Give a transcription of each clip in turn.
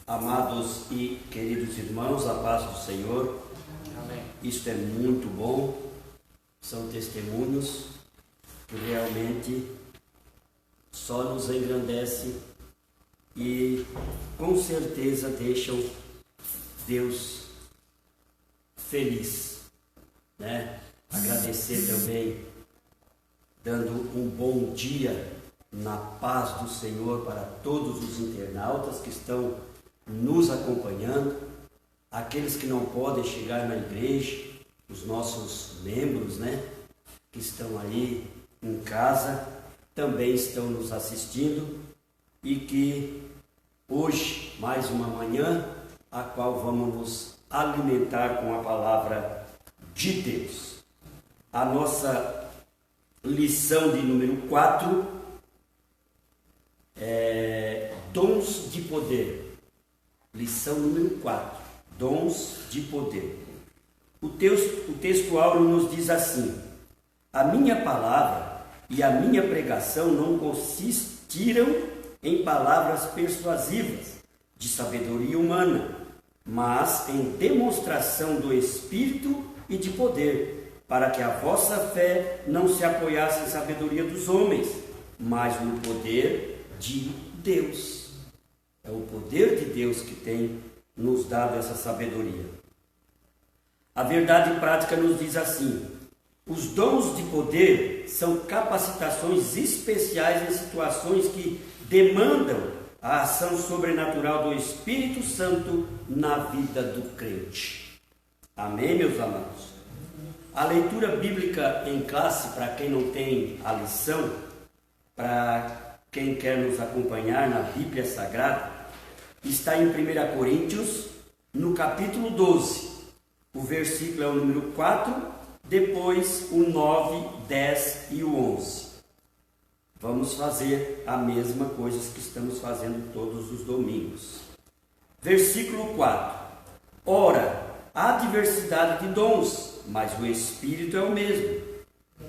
Amados e queridos irmãos, a paz do Senhor. Amém. Isto é muito bom, são testemunhos que realmente só nos engrandece e com certeza deixam Deus feliz, né? Agradecer também, dando um bom dia na paz do Senhor para todos os internautas que estão nos acompanhando, aqueles que não podem chegar na igreja, os nossos membros, né, que estão aí em casa, também estão nos assistindo e que hoje, mais uma manhã, a qual vamos nos alimentar com a palavra de Deus. A nossa lição de número 4 é dons de poder. Lição número 4, dons de poder. O texto áureo nos diz assim: a minha palavra e a minha pregação não consistiram em palavras persuasivas de sabedoria humana, mas em demonstração do Espírito e de poder, para que a vossa fé não se apoiasse em sabedoria dos homens, mas no poder de Deus. É o poder de Deus que tem nos dado essa sabedoria. A verdade prática nos diz assim: os dons de poder são capacitações especiais em situações que demandam a ação sobrenatural do Espírito Santo na vida do crente. Amém, meus amados? A leitura bíblica em classe, para quem não tem a lição, para quem quer nos acompanhar na Bíblia Sagrada, está em 1 Coríntios, no capítulo 12. O versículo é o número 4, depois o 9, 10 e o 11. Vamos fazer a mesma coisa que estamos fazendo todos os domingos. Versículo 4. Ora, há diversidade de dons, mas o Espírito é o mesmo.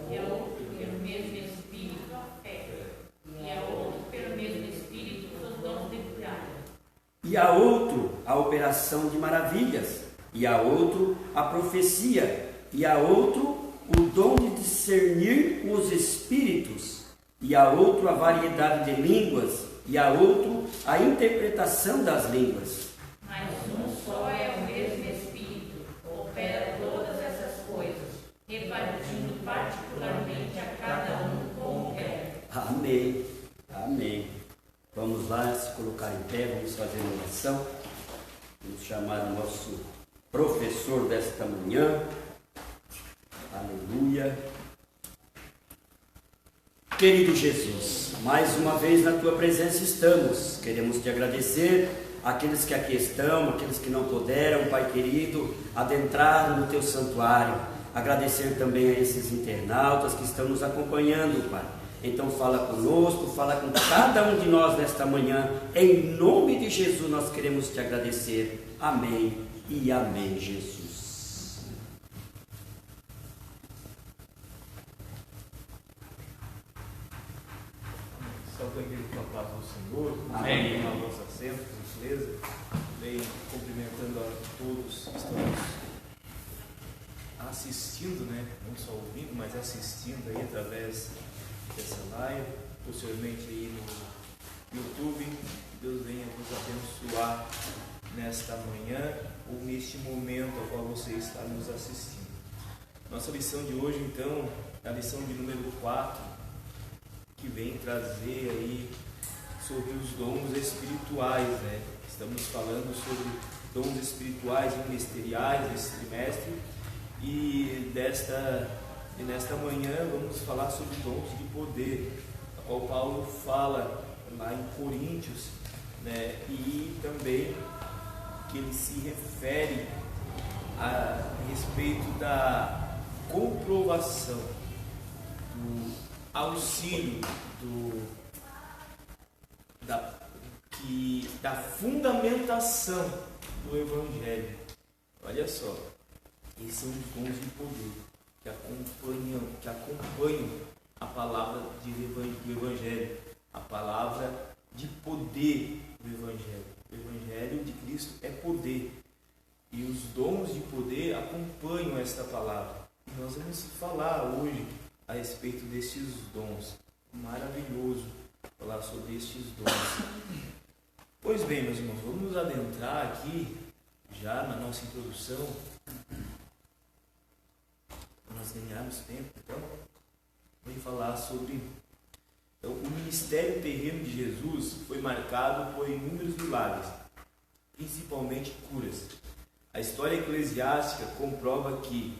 E a outro pelo mesmo Espírito a fé, e a outro pelo mesmo Espírito os dons de curar, e a outro a operação de maravilhas, e a outro a profecia, e a outro o dom de discernir os espíritos, e a outro a variedade de línguas, e a outro a interpretação das línguas. mas um só é o mesmo Espírito, opera todas essas coisas, repartindo particularmente a cada um como quer. Amém, amém. Vamos lá, se colocar em pé, vamos fazer uma oração. Vamos chamar o nosso professor desta manhã. Aleluia. Querido Jesus, mais uma vez na Tua presença estamos. Queremos Te agradecer, aqueles que aqui estão, aqueles que não puderam, Pai querido, adentrar no Teu santuário. Agradecer também a esses internautas que estão nos acompanhando, Pai. Então fala conosco, fala com cada um de nós nesta manhã. Em nome de Jesus nós queremos Te agradecer. Amém e amém, Jesus. Salve a igreja com a paz do Senhor. Amém. Na nossa assento, por gentileza. Bem, cumprimentando a todos que estão assistindo, né? Não só ouvindo, mas assistindo aí através dessa live, posteriormente aí no YouTube. Que Deus venha nos abençoar nesta manhã ou neste momento ao qual você está nos assistindo. Nossa lição de hoje, então, é a lição de número 4, que vem trazer aí sobre os dons espirituais, né? Estamos falando sobre dons espirituais e ministeriais nesse trimestre e nesta manhã vamos falar sobre dons de poder, a qual Paulo fala lá em Coríntios, né? E também que ele se refere a respeito da comprovação, do auxílio, da fundamentação do Evangelho. Olha só, esses são os dons de poder que acompanham a palavra do Evangelho, a palavra de poder do Evangelho. O Evangelho Evangelho de Cristo é poder. E os dons de poder acompanham esta palavra. E nós vamos falar hoje a respeito destes dons. Maravilhoso falar sobre estes dons. Pois bem, meus irmãos, vamos nos adentrar aqui, já na nossa introdução, para nós ganharmos tempo. Então, vamos falar sobre... Então, o ministério terreno de Jesus foi marcado por inúmeros milagres, principalmente curas. A história eclesiástica comprova que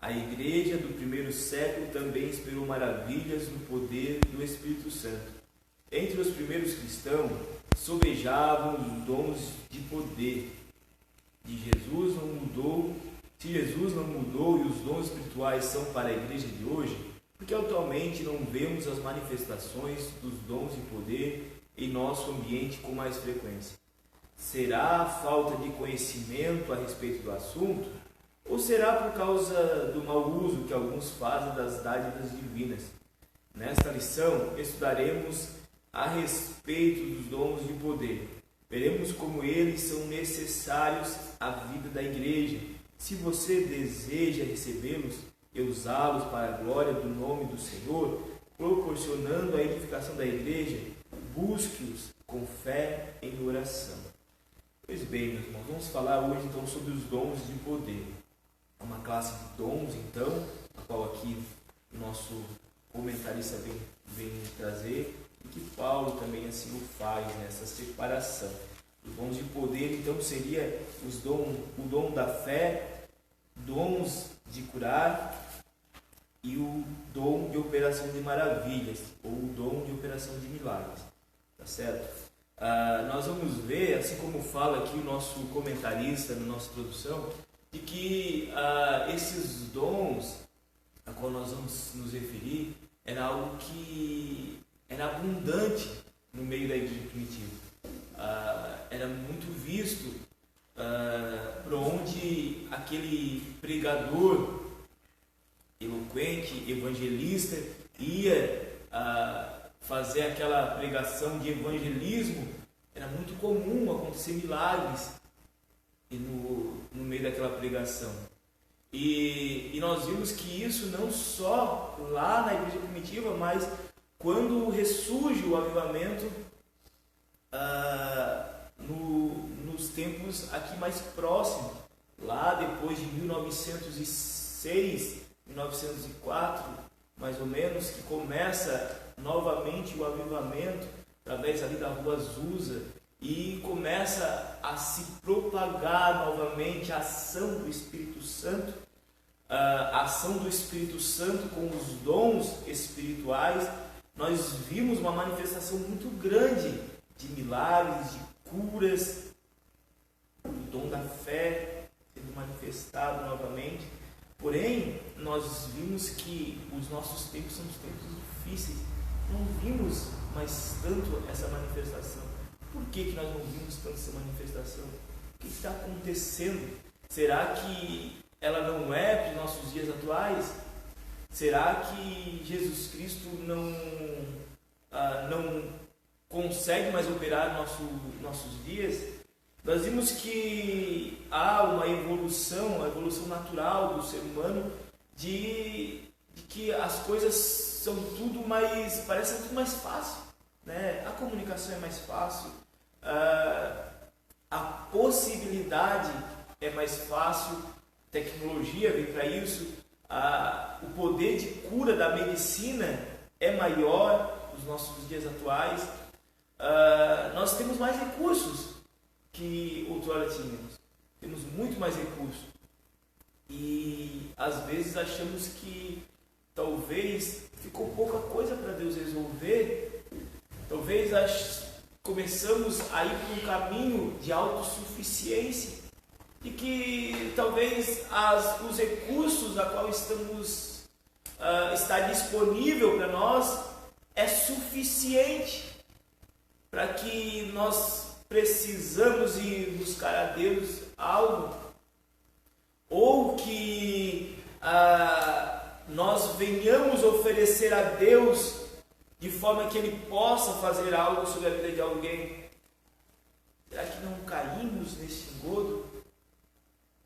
a igreja do primeiro século também esperou maravilhas no poder do Espírito Santo. Entre os primeiros cristãos, sobejavam os dons de poder. Se Jesus não mudou e os dons espirituais são para a igreja de hoje, porque atualmente não vemos as manifestações dos dons de poder em nosso ambiente com mais frequência? Será a falta de conhecimento a respeito do assunto? Ou será por causa do mau uso que alguns fazem das dádivas divinas? Nesta lição, estudaremos a respeito dos dons de poder. Veremos como eles são necessários à vida da igreja. Se você deseja recebê-los e usá-los para a glória do nome do Senhor, proporcionando a edificação da igreja, busque-os com fé em oração. Pois bem, meus irmãos, vamos falar hoje então sobre os dons de poder. É uma classe de dons, então, a qual aqui o nosso comentarista vem trazer, e que Paulo também assim o faz nessa separação. Os dons de poder, então, seria o dom da fé, dons de curar e o dom de operação de maravilhas, ou o dom de operação de milagres. Tá certo? Nós vamos ver, assim como fala aqui o nosso comentarista na nossa introdução, de que esses dons a qual nós vamos nos referir era algo que era abundante no meio da igreja primitiva. Era muito visto por onde aquele pregador eloquente, evangelista, ia fazer aquela pregação de evangelismo. Era muito comum acontecer milagres no meio daquela pregação. E nós vimos que isso não só lá na igreja primitiva, mas quando ressurge o avivamento nos tempos aqui mais próximos, lá depois de 1906, 1904, mais ou menos, que começa novamente o avivamento através ali da Rua Azusa, e começa a se propagar novamente a ação do Espírito Santo, a ação do Espírito Santo com os dons espirituais. Nós vimos uma manifestação muito grande de milagres, de curas, o dom da fé sendo manifestado novamente. Porém, nós vimos que os nossos tempos são os tempos difíceis. Não vimos mais tanto essa manifestação. Por que nós não vimos tanto essa manifestação? O que está acontecendo? Será que ela não é para os nossos dias atuais? Será que Jesus Cristo não consegue mais operar nossos dias? Nós vimos que há uma evolução, a evolução natural do ser humano, de que as coisas são tudo mais, parece tudo mais fácil, né? A comunicação é mais fácil, a possibilidade é mais fácil, a tecnologia vem para isso, o poder de cura da medicina é maior nos nossos dias atuais. Nós temos mais recursos que outrora tínhamos. Temos muito mais recursos. E às vezes achamos que talvez ficou pouca coisa para Deus resolver. Talvez começamos a ir por um caminho de autossuficiência. E que talvez os recursos a qual está disponível para nós é suficiente para que nós precisamos ir buscar a Deus algo, ou que nós venhamos oferecer a Deus de forma que Ele possa fazer algo sobre a vida de alguém. Será que não caímos nesse engodo?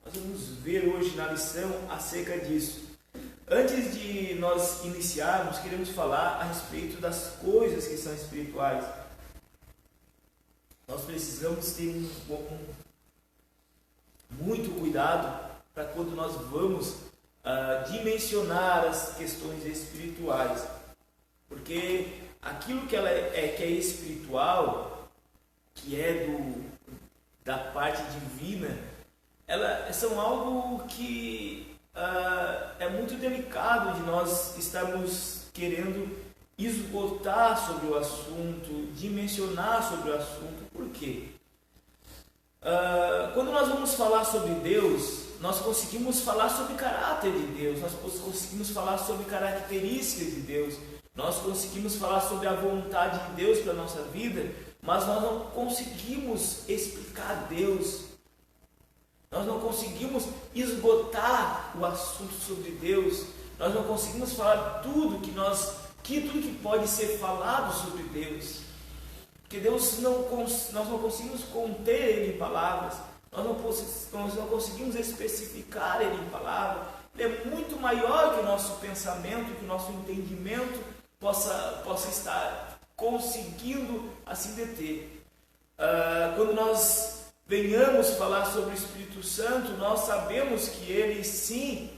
Nós vamos ver hoje na lição acerca disso. Antes de nós iniciarmos, queremos falar a respeito das coisas que são espirituais. Nós precisamos ter muito cuidado para quando nós vamos dimensionar as questões espirituais. Porque aquilo que é espiritual, que é da parte divina, são algo que é muito delicado de nós estarmos querendo esgotar sobre o assunto, dimensionar sobre o assunto. Por quê? Quando nós vamos falar sobre Deus, nós conseguimos falar sobre o caráter de Deus, nós conseguimos falar sobre características de Deus, nós conseguimos falar sobre a vontade de Deus para a nossa vida, mas nós não conseguimos explicar Deus. Nós não conseguimos esgotar o assunto sobre Deus. Nós não conseguimos falar tudo que pode ser falado sobre Deus. Porque nós não conseguimos conter Ele em palavras. Nós não conseguimos especificar Ele em palavras. Ele é muito maior que o nosso pensamento, que o nosso entendimento possa estar conseguindo assim deter. Quando nós venhamos falar sobre o Espírito Santo, nós sabemos que Ele sim,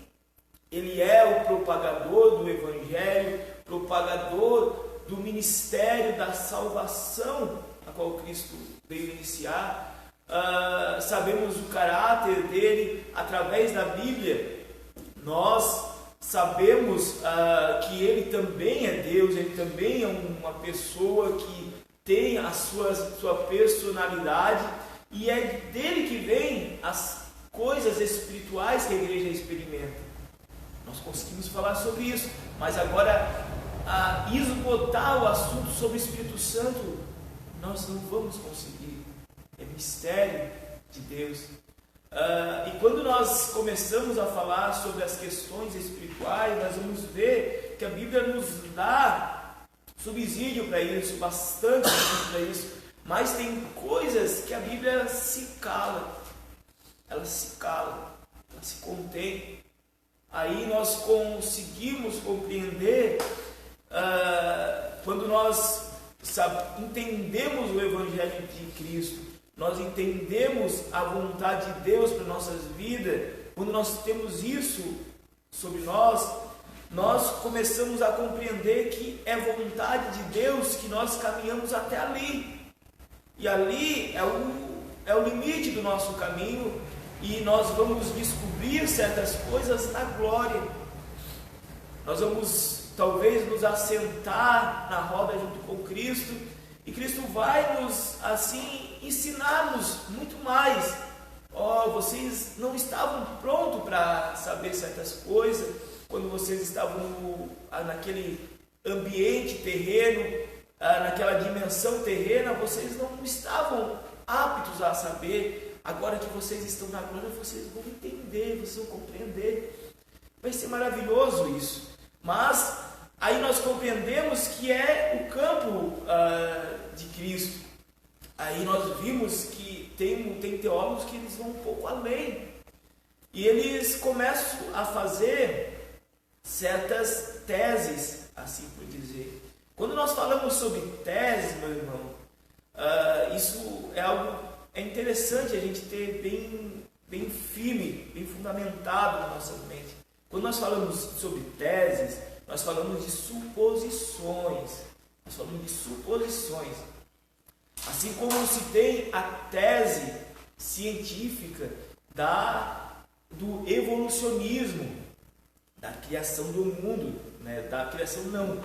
Ele é o propagador do Evangelho, propagador do ministério da salvação a qual Cristo veio iniciar. Sabemos o caráter dele através da Bíblia. Nós sabemos que Ele também é Deus, Ele também é uma pessoa que tem a sua personalidade, e é dele que vem as coisas espirituais que a igreja experimenta. Nós conseguimos falar sobre isso, mas agora esgotar o assunto sobre o Espírito Santo, nós não vamos conseguir. É mistério de Deus. E quando nós começamos a falar sobre as questões espirituais, nós vamos ver que a Bíblia nos dá subsídio para isso, bastante subsídio para isso. Mas tem coisas que a Bíblia se cala, ela se contém. Aí nós conseguimos compreender quando nós entendemos o Evangelho de Cristo, nós entendemos a vontade de Deus para nossas vidas. Quando nós temos isso sobre nós começamos a compreender que é vontade de Deus que nós caminhamos até ali. E ali é o limite do nosso caminho, e nós vamos descobrir certas coisas na glória. Nós vamos talvez nos assentar na roda junto com Cristo, e Cristo vai nos assim ensinar-nos muito mais. Vocês não estavam prontos para saber certas coisas quando vocês estavam naquele ambiente terreno, naquela dimensão terrena, vocês não estavam aptos a saber. Agora que vocês estão na glória, vocês vão entender, vocês vão compreender. Vai ser maravilhoso isso. Mas aí nós compreendemos que é o campo de Cristo. Aí nós vimos que tem teólogos que eles vão um pouco além. E eles começam a fazer certas teses, assim por dizer. Quando nós falamos sobre tese, meu irmão, isso é interessante a gente ter bem firme, bem fundamentado na nossa mente. Quando nós falamos sobre teses, nós falamos de suposições. Assim como se tem a tese científica do evolucionismo, da criação do mundo, né? Da criação não,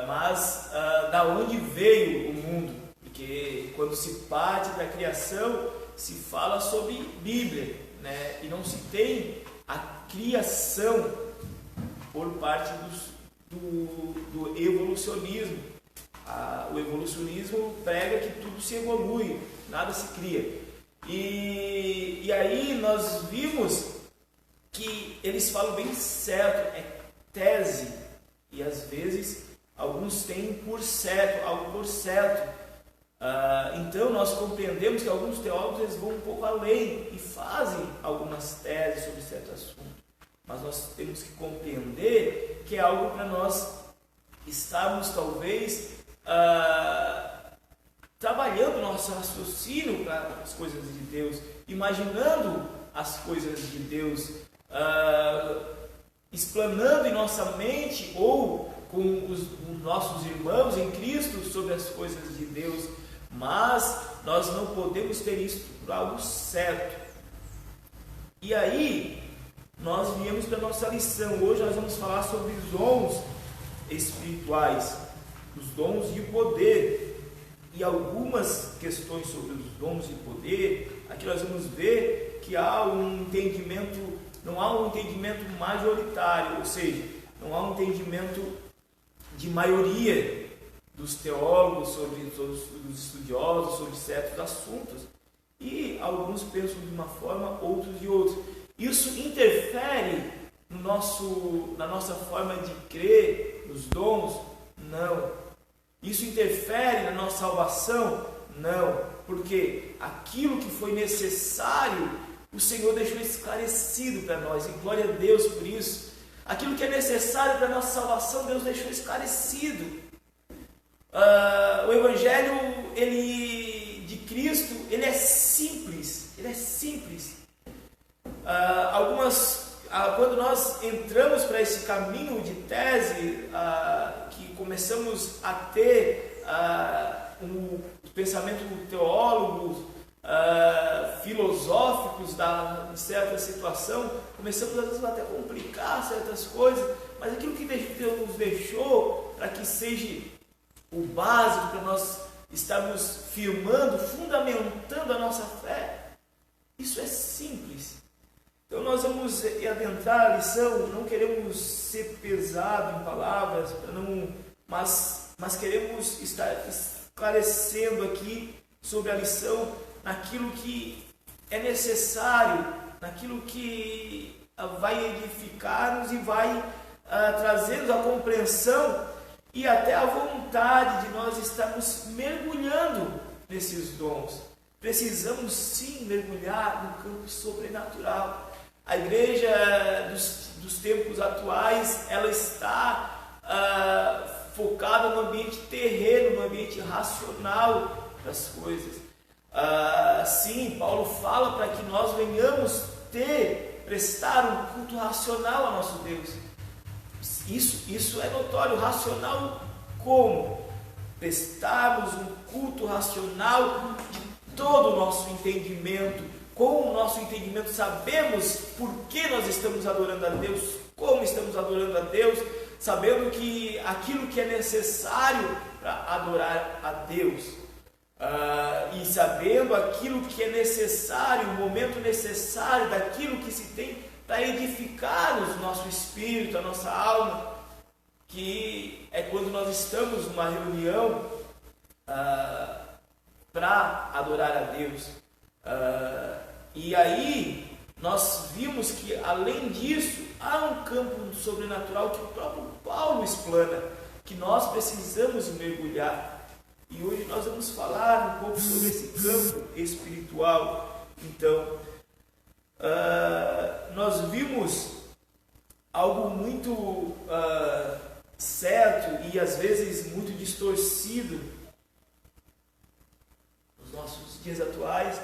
mas da onde veio o mundo. Porque quando se parte da criação, se fala sobre Bíblia, né? E não se tem a criação por parte do evolucionismo. O evolucionismo prega que tudo se evolui, nada se cria. E aí nós vimos que eles falam bem certo, é tese, e às vezes alguns têm por certo, algo por certo. Então nós compreendemos que alguns teólogos eles vão um pouco além e fazem algumas teses sobre certo assunto, mas nós temos que compreender que é algo para nós estarmos talvez trabalhando nosso raciocínio para as coisas de Deus, imaginando as coisas de Deus, explanando em nossa mente ou com os nossos irmãos em Cristo sobre as coisas de Deus, mas nós não podemos ter isso por algo certo. E aí nós viemos para a nossa lição. Hoje nós vamos falar sobre os dons espirituais, os dons de poder, e algumas questões sobre os dons de poder. Aqui nós vamos ver que há um entendimento, não há um entendimento majoritário, ou seja, não há um entendimento de maioria dos teólogos, dos estudiosos, sobre certos assuntos, e alguns pensam de uma forma, outros de outra. Isso interfere na nossa forma de crer nos dons? Não. Isso interfere na nossa salvação? Não. Porque aquilo que foi necessário, o Senhor deixou esclarecido para nós, e glória a Deus por isso. Aquilo que é necessário para a nossa salvação, Deus deixou esclarecido. O Evangelho de Cristo, ele é simples. Ele é simples. Quando nós entramos para esse caminho de tese, que começamos a ter um pensamento teólogos, filosóficos de certa situação, começamos às vezes até a complicar certas coisas, mas aquilo que Deus nos deixou para que seja o básico para nós estarmos firmando, fundamentando a nossa fé, isso é simples. Então nós vamos adentrar a lição, não queremos ser pesado em palavras, mas queremos estar esclarecendo aqui sobre a lição, naquilo que é necessário, naquilo que vai edificar-nos e vai trazer-nos a compreensão e até a vontade de nós estarmos mergulhando nesses dons. Precisamos sim mergulhar no campo sobrenatural. A igreja dos tempos atuais, ela está focada no ambiente terreno, no ambiente racional das coisas. Sim, Paulo fala para que nós venhamos prestar um culto racional a nosso Deus. Isso é notório. Racional como? Prestarmos um culto racional de todo o nosso entendimento. Com o nosso entendimento sabemos por que nós estamos adorando a Deus, como estamos adorando a Deus, sabendo que aquilo que é necessário para adorar a Deus, e sabendo aquilo que é necessário, o momento necessário daquilo que se tem para edificar o nosso espírito, a nossa alma, que é quando nós estamos numa reunião para adorar a Deus. E aí nós vimos que além disso há um campo sobrenatural que o próprio Paulo explana, que nós precisamos mergulhar. E hoje nós vamos falar um pouco sobre esse campo espiritual. Então, nós vimos algo muito certo e às vezes muito distorcido nos nossos dias atuais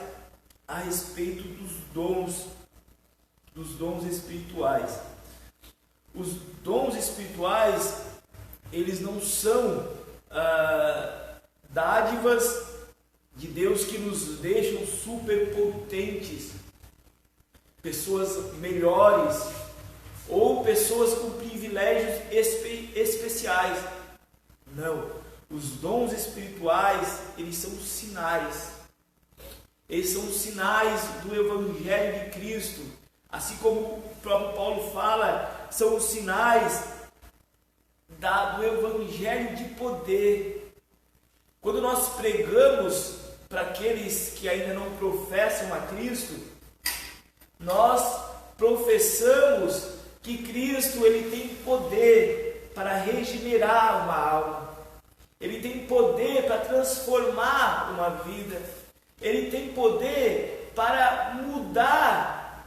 a respeito dos dons espirituais. Os dons espirituais, eles não são dádivas de Deus que nos deixam superpotentes, pessoas melhores ou pessoas com privilégios especiais. Não, os dons espirituais, eles são sinais. Eles são sinais do Evangelho de Cristo. Assim como o próprio Paulo fala, são os sinais do Evangelho de poder. Quando nós pregamos para aqueles que ainda não professam a Cristo, nós professamos que Cristo ele tem poder para regenerar uma alma. Ele tem poder para transformar uma vida. Ele tem poder para mudar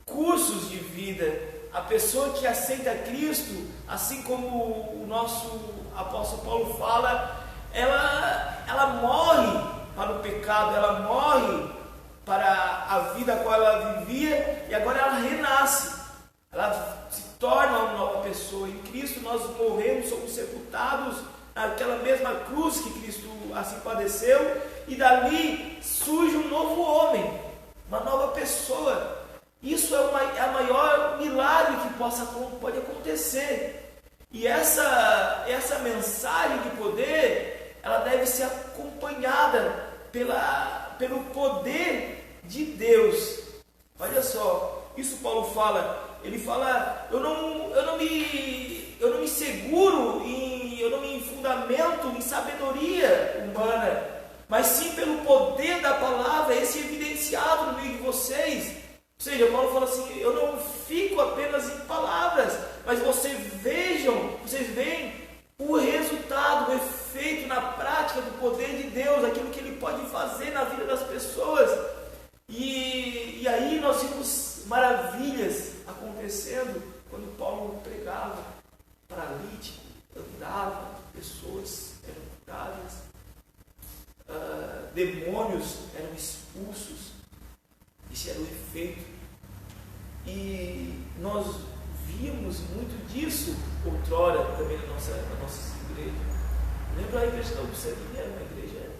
cursos de vida. A pessoa que aceita Cristo, assim como o nosso apóstolo Paulo fala, ela morre para o pecado, ela morre para a vida a qual ela vivia e agora ela renasce, ela se torna uma nova pessoa. Em Cristo nós morremos, somos sepultados naquela mesma cruz que Cristo assim padeceu, e dali surge um novo homem, uma nova pessoa. Isso é o maior milagre que pode acontecer. E essa mensagem de poder, ela deve ser acompanhada pelo poder de Deus. Olha só, isso Paulo fala. Ele fala: eu não me seguro eu não me fundamento em sabedoria humana, mas sim pelo poder da palavra, esse evidenciado no meio de vocês. Ou seja, Paulo fala assim: eu não fico apenas em palavras, mas vocês veem o resultado, o efeito na prática do poder de Deus, aquilo que Ele pode fazer na vida das pessoas. E aí nós vimos maravilhas acontecendo quando Paulo pregava, paralítico andava, pessoas eram curadas, demônios eram expulsos. Esse era o efeito. E nós víamos muito disso outrora também na nossa igreja. Lembra a igreja da Lucerne? Era uma igreja.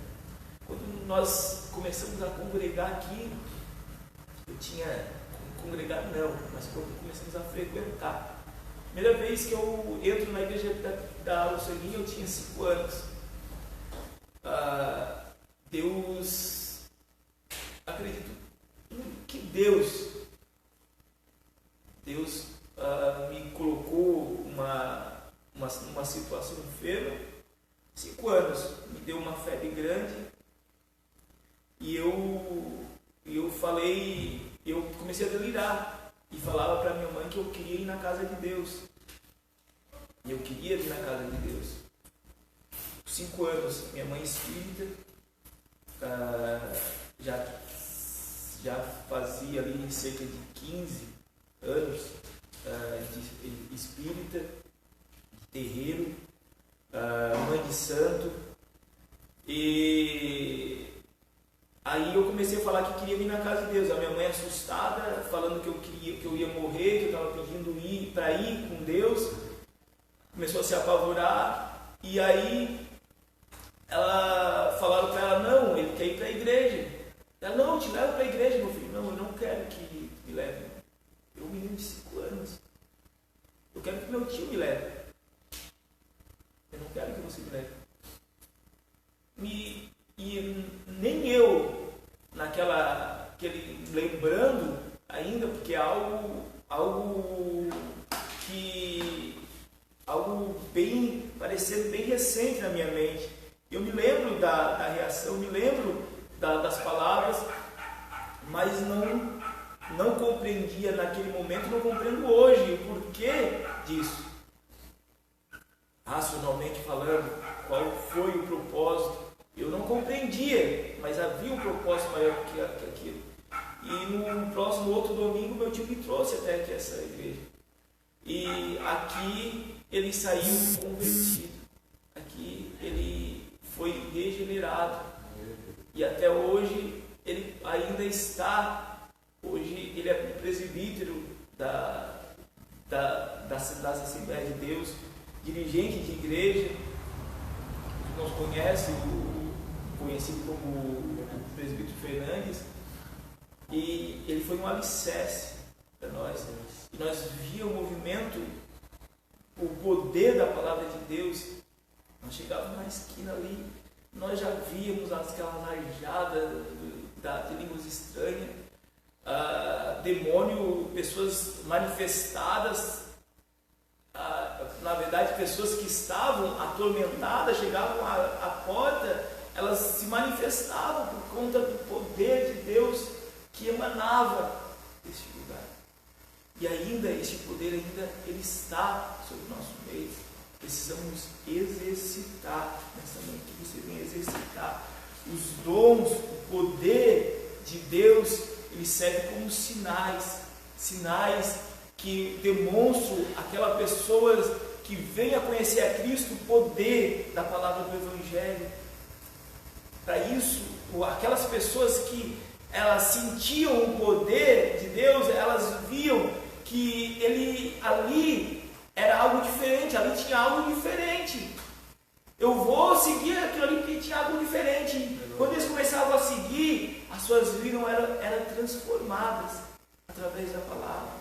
Quando nós começamos a congregar aqui, eu tinha congregar não, mas quando começamos a frequentar. Primeira vez que eu entro na igreja da Lucerne, eu tinha 5 anos. Deus, acredito que Deus me colocou uma situação enferma. 5 anos, me deu uma febre grande e eu comecei a delirar e falava para minha mãe que eu queria ir na casa de Deus. E eu queria ir na casa de Deus. 5 anos, minha mãe espírita, já fazia ali cerca de 15 anos de espírita, de terreiro, mãe de santo. E aí eu comecei a falar que queria vir na casa de Deus. A minha mãe assustada, falando que eu ia morrer, que eu estava pedindo para ir com Deus, começou a se apavorar. E aí falaram para ela: não, ele quer ir para a igreja. Ela: não, eu te levo para a igreja, meu filho. Não, eu não quero que me leve. Eu, menino de 5 anos, eu quero que meu tio me leve. Eu não quero que você me leve. E nem eu, lembrando ainda, porque é algo bem, parecendo bem recente na minha mente. Eu me lembro da reação, me lembro das palavras, mas não compreendia naquele momento, não compreendo hoje o porquê disso. Racionalmente falando, qual foi o propósito? Eu não compreendia, mas havia um propósito maior que aquilo. E no próximo outro domingo, meu tio me trouxe até aqui essa igreja. E aqui ele saiu convertido. Aqui ele foi regenerado. E até hoje ele ainda está. Hoje ele é presbítero das Assembleias de Deus, dirigente de igreja. Nós conhecemos conhecido como o presbítero Fernandes, e ele foi um alicerce para nós. E nós víamos o movimento, o poder da palavra de Deus. Nós chegávamos na esquina ali, nós já víamos aquela rajadas de línguas estranhas, demônio, pessoas manifestadas. Na verdade, pessoas que estavam atormentadas, chegavam à porta, elas se manifestavam por conta do poder de Deus que emanava deste lugar. E ainda, este poder ele está sobre o nosso meio. precisamos exercitar nessa noite. Você vem exercitar os dons, o poder de Deus. Ele serve como sinais que demonstram aquela pessoa que vem a conhecer a Cristo, o poder da palavra do Evangelho. Para isso, aquelas pessoas que elas sentiam o poder de Deus, elas viam que ele ali era algo diferente, ali tinha algo diferente. Eu vou seguir aquilo ali porque tinha algo diferente. Quando eles começavam a seguir, as suas vidas eram transformadas através da palavra.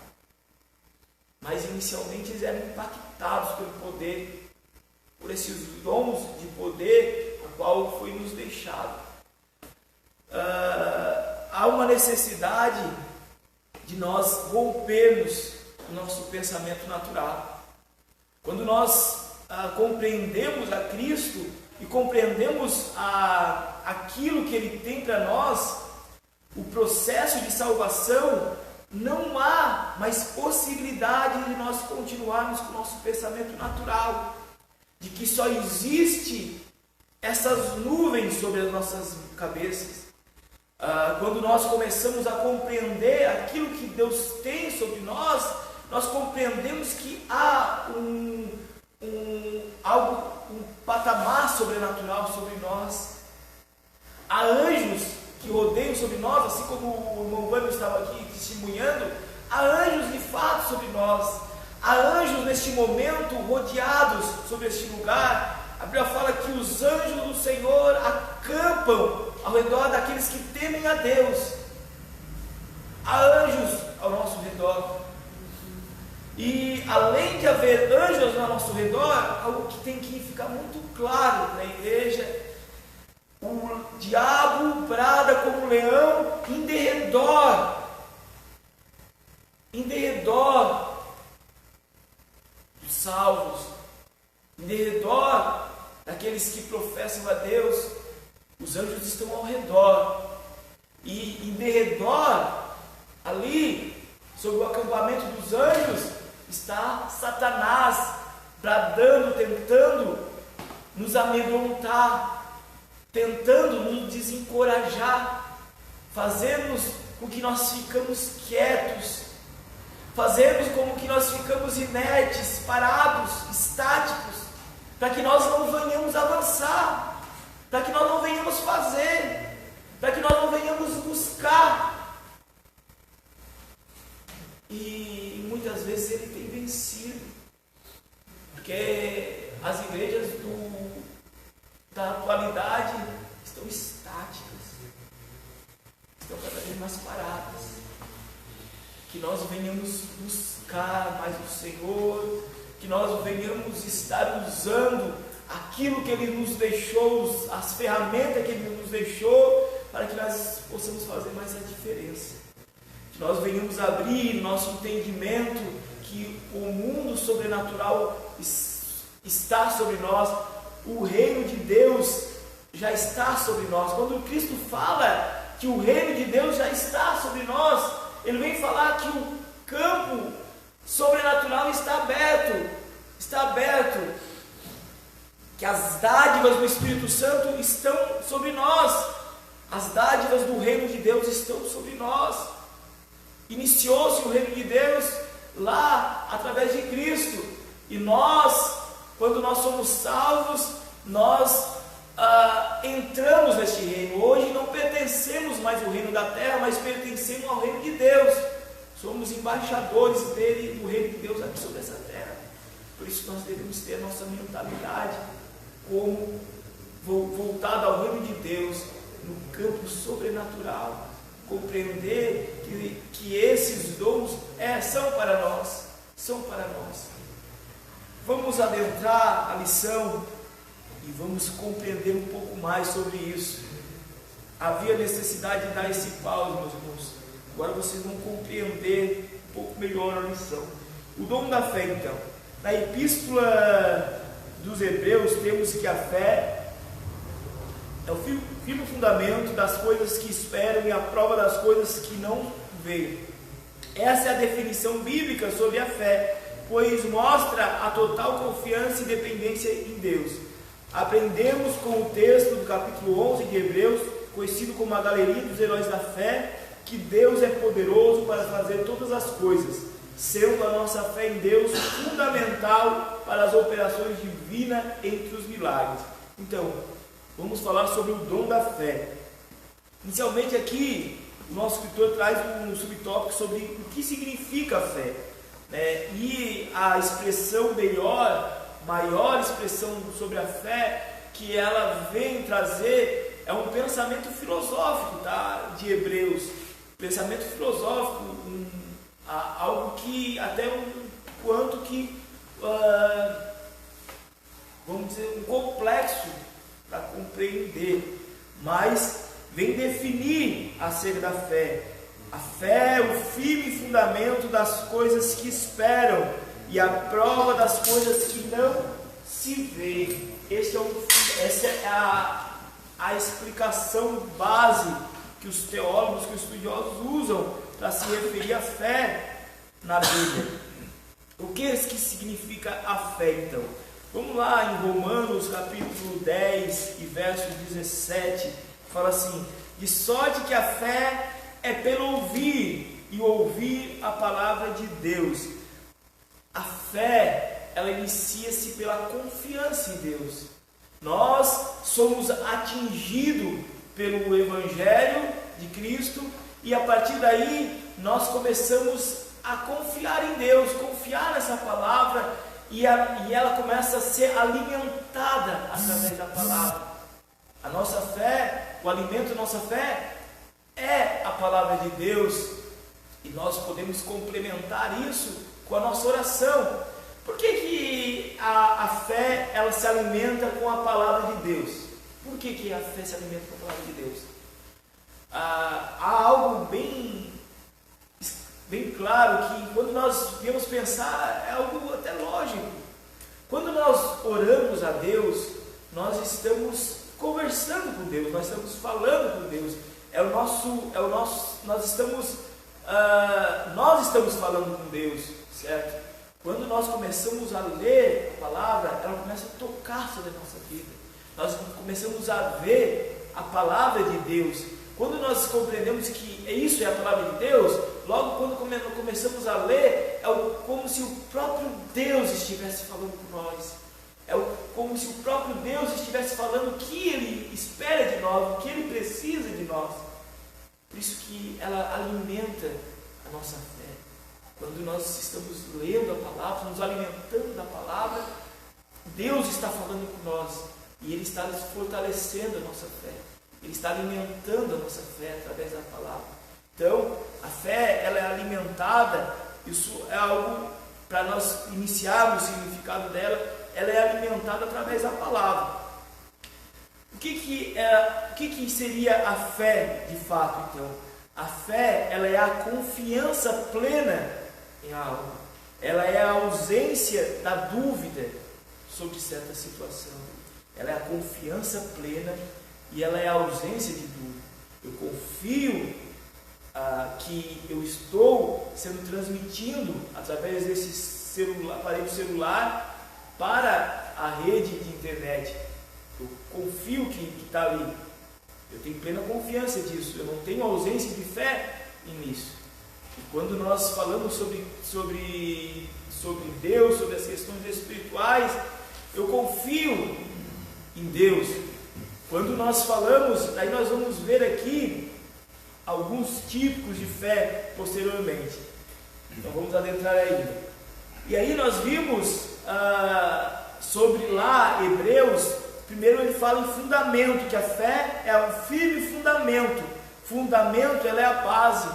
Mas inicialmente eles eram impactados pelo poder, por esses dons de poder, a qual foi nos deixado. Há uma necessidade de nós rompermos o nosso pensamento natural. Quando nós compreendemos a Cristo e compreendemos aquilo que Ele tem para nós, o processo de salvação, não há mais possibilidade de nós continuarmos com o nosso pensamento natural, de que só existe essas nuvens sobre as nossas cabeças. Quando nós começamos a compreender aquilo que Deus tem sobre nós, nós compreendemos que há um patamar sobrenatural sobre nós. Há anjos que rodeiam sobre nós, assim como o irmão Vânia estava aqui testemunhando. Há anjos de fato sobre nós. Há anjos neste momento rodeados sobre este lugar. A Bíblia fala que os anjos do Senhor acampam ao redor daqueles que temem a Deus. Há anjos ao nosso redor. E além de haver anjos ao nosso redor, algo que tem que ficar muito claro na igreja: o diabo brada como um leão em derredor dos salvos, em derredor daqueles que professam a Deus. Os anjos estão ao redor, e em derredor, ali, sobre o acampamento dos anjos, está Satanás bradando, tentando nos amedrontar, tentando nos desencorajar, fazermos com que nós ficamos quietos, fazermos como que nós ficamos inertes, parados, estáticos, para que nós não venhamos avançar, para que nós não venhamos fazer, para que nós não venhamos buscar. E muitas vezes ele tem vencido, porque as igrejas da atualidade estão estáticas, estão cada vez mais paradas. Que nós venhamos buscar mais o Senhor, que nós venhamos estar usando aquilo que Ele nos deixou, as ferramentas que Ele nos deixou, para que nós possamos fazer mais a diferença. Que nós venhamos abrir nosso entendimento, que o mundo sobrenatural está sobre nós, o reino de Deus já está sobre nós. Quando Cristo fala que o reino de Deus já está sobre nós, Ele vem falar que o campo sobrenatural está aberto, que as dádivas do Espírito Santo estão sobre nós, as dádivas do reino de Deus estão sobre nós. Iniciou-se o reino de Deus lá através de Cristo, e nós, quando nós somos salvos, nós entramos neste reino. Hoje não pertencemos mais ao reino da terra, mas pertencemos ao reino de Deus. Somos embaixadores dele, do reino de Deus aqui sobre essa terra. Por isso nós devemos ter a nossa mentalidade como voltada ao reino de Deus, no campo sobrenatural. Compreender que esses dons são para nós. Vamos adentrar a lição e vamos compreender um pouco mais sobre isso. Havia necessidade de dar esse pause, meus irmãos. Agora vocês vão compreender um pouco melhor a lição. O dom da fé, então. Na Epístola dos Hebreus, temos que a fé é o firme fundamento das coisas que esperam e a prova das coisas que não veem. Essa é a definição bíblica sobre a fé. pois mostra a total confiança e dependência em Deus. Aprendemos com o texto do capítulo 11 de Hebreus, conhecido como a galeria dos heróis da fé, que Deus é poderoso para fazer todas as coisas, sendo a nossa fé em Deus fundamental para as operações divinas entre os milagres. Então, vamos falar sobre o dom da fé. Inicialmente aqui, o nosso escritor traz um subtópico sobre o que significa a fé, né? E a expressão maior expressão sobre a fé que ela vem trazer é um pensamento filosófico, tá? De Hebreus. Pensamento filosófico, algo que até quanto que, vamos dizer, um complexo para compreender, mas vem definir acerca da fé. A fé é o firme fundamento das coisas que esperam e a prova das coisas que não se veem. Essa é a explicação base que os teólogos, que os estudiosos usam para se referir à fé na Bíblia. O que significa a fé, então? Vamos lá em Romanos capítulo 10 e verso 17, fala assim: de sorte que a fé é pelo ouvir, e ouvir a palavra de Deus. A fé, ela inicia-se pela confiança em Deus. Nós somos atingidos pelo Evangelho de Cristo, e a partir daí nós começamos a confiar em Deus, confiar nessa palavra, e ela começa a ser alimentada através da palavra. A nossa fé, o alimento da nossa fé é a palavra de Deus, e nós podemos complementar isso com a nossa oração. Por que a fé ela se alimenta com a palavra de Deus? Por que a fé se alimenta com a palavra de Deus? Há algo bem claro que quando nós viemos pensar, é algo até lógico. Quando nós oramos a Deus, nós estamos conversando com Deus, nós estamos falando com Deus. Nós estamos falando com Deus, certo? Quando nós começamos a ler a palavra, ela começa a tocar sobre a nossa vida. Nós começamos a ver a palavra de Deus. Quando nós compreendemos que isso é a palavra de Deus, logo quando começamos a ler, é como se o próprio Deus estivesse falando com nós. É como se o próprio Deus estivesse falando o que Ele espera de nós, o que Ele precisa de nós. Por isso que ela alimenta a nossa fé. Quando nós estamos lendo a palavra, nos alimentando da palavra, Deus está falando com nós e Ele está fortalecendo a nossa fé. Ele está alimentando a nossa fé através da palavra. Então, a fé ela é alimentada. Isso é algo para nós iniciarmos o significado dela. Ela é alimentada através da palavra. O que seria a fé de fato, então? A fé ela é a confiança plena em algo. Ela é a ausência da dúvida sobre certa situação. Ela é a confiança plena e ela é a ausência de dúvida. Eu confio que eu estou sendo transmitindo através desse aparelho celular para a rede de internet. Eu confio que está ali. Eu tenho plena confiança disso. Eu não tenho ausência de fé nisso. E quando nós falamos sobre Deus, sobre as questões espirituais, eu confio em Deus. Quando nós falamos, aí nós vamos ver aqui alguns tipos de fé posteriormente. Então vamos adentrar ainda. E aí nós vimos sobre lá, Hebreus, primeiro ele fala em fundamento, que a fé é um firme fundamento. Fundamento, ela é a base.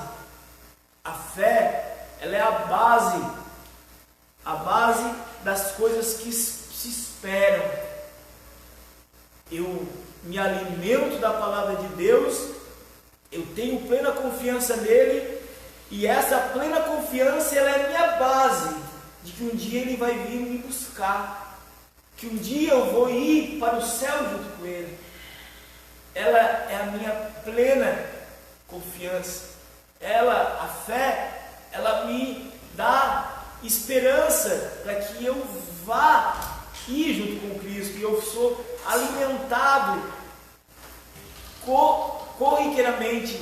A fé, ela é a base das coisas que se esperam. Eu me alimento da palavra de Deus, eu tenho plena confiança nele, e essa plena confiança ela é a minha base de que um dia ele vai vir me buscar, que um dia eu vou ir para o céu junto com ele. Ela é a minha plena confiança. A fé, ela me dá esperança para que eu vá ir junto com Cristo, e eu sou alimentado corriqueiramente,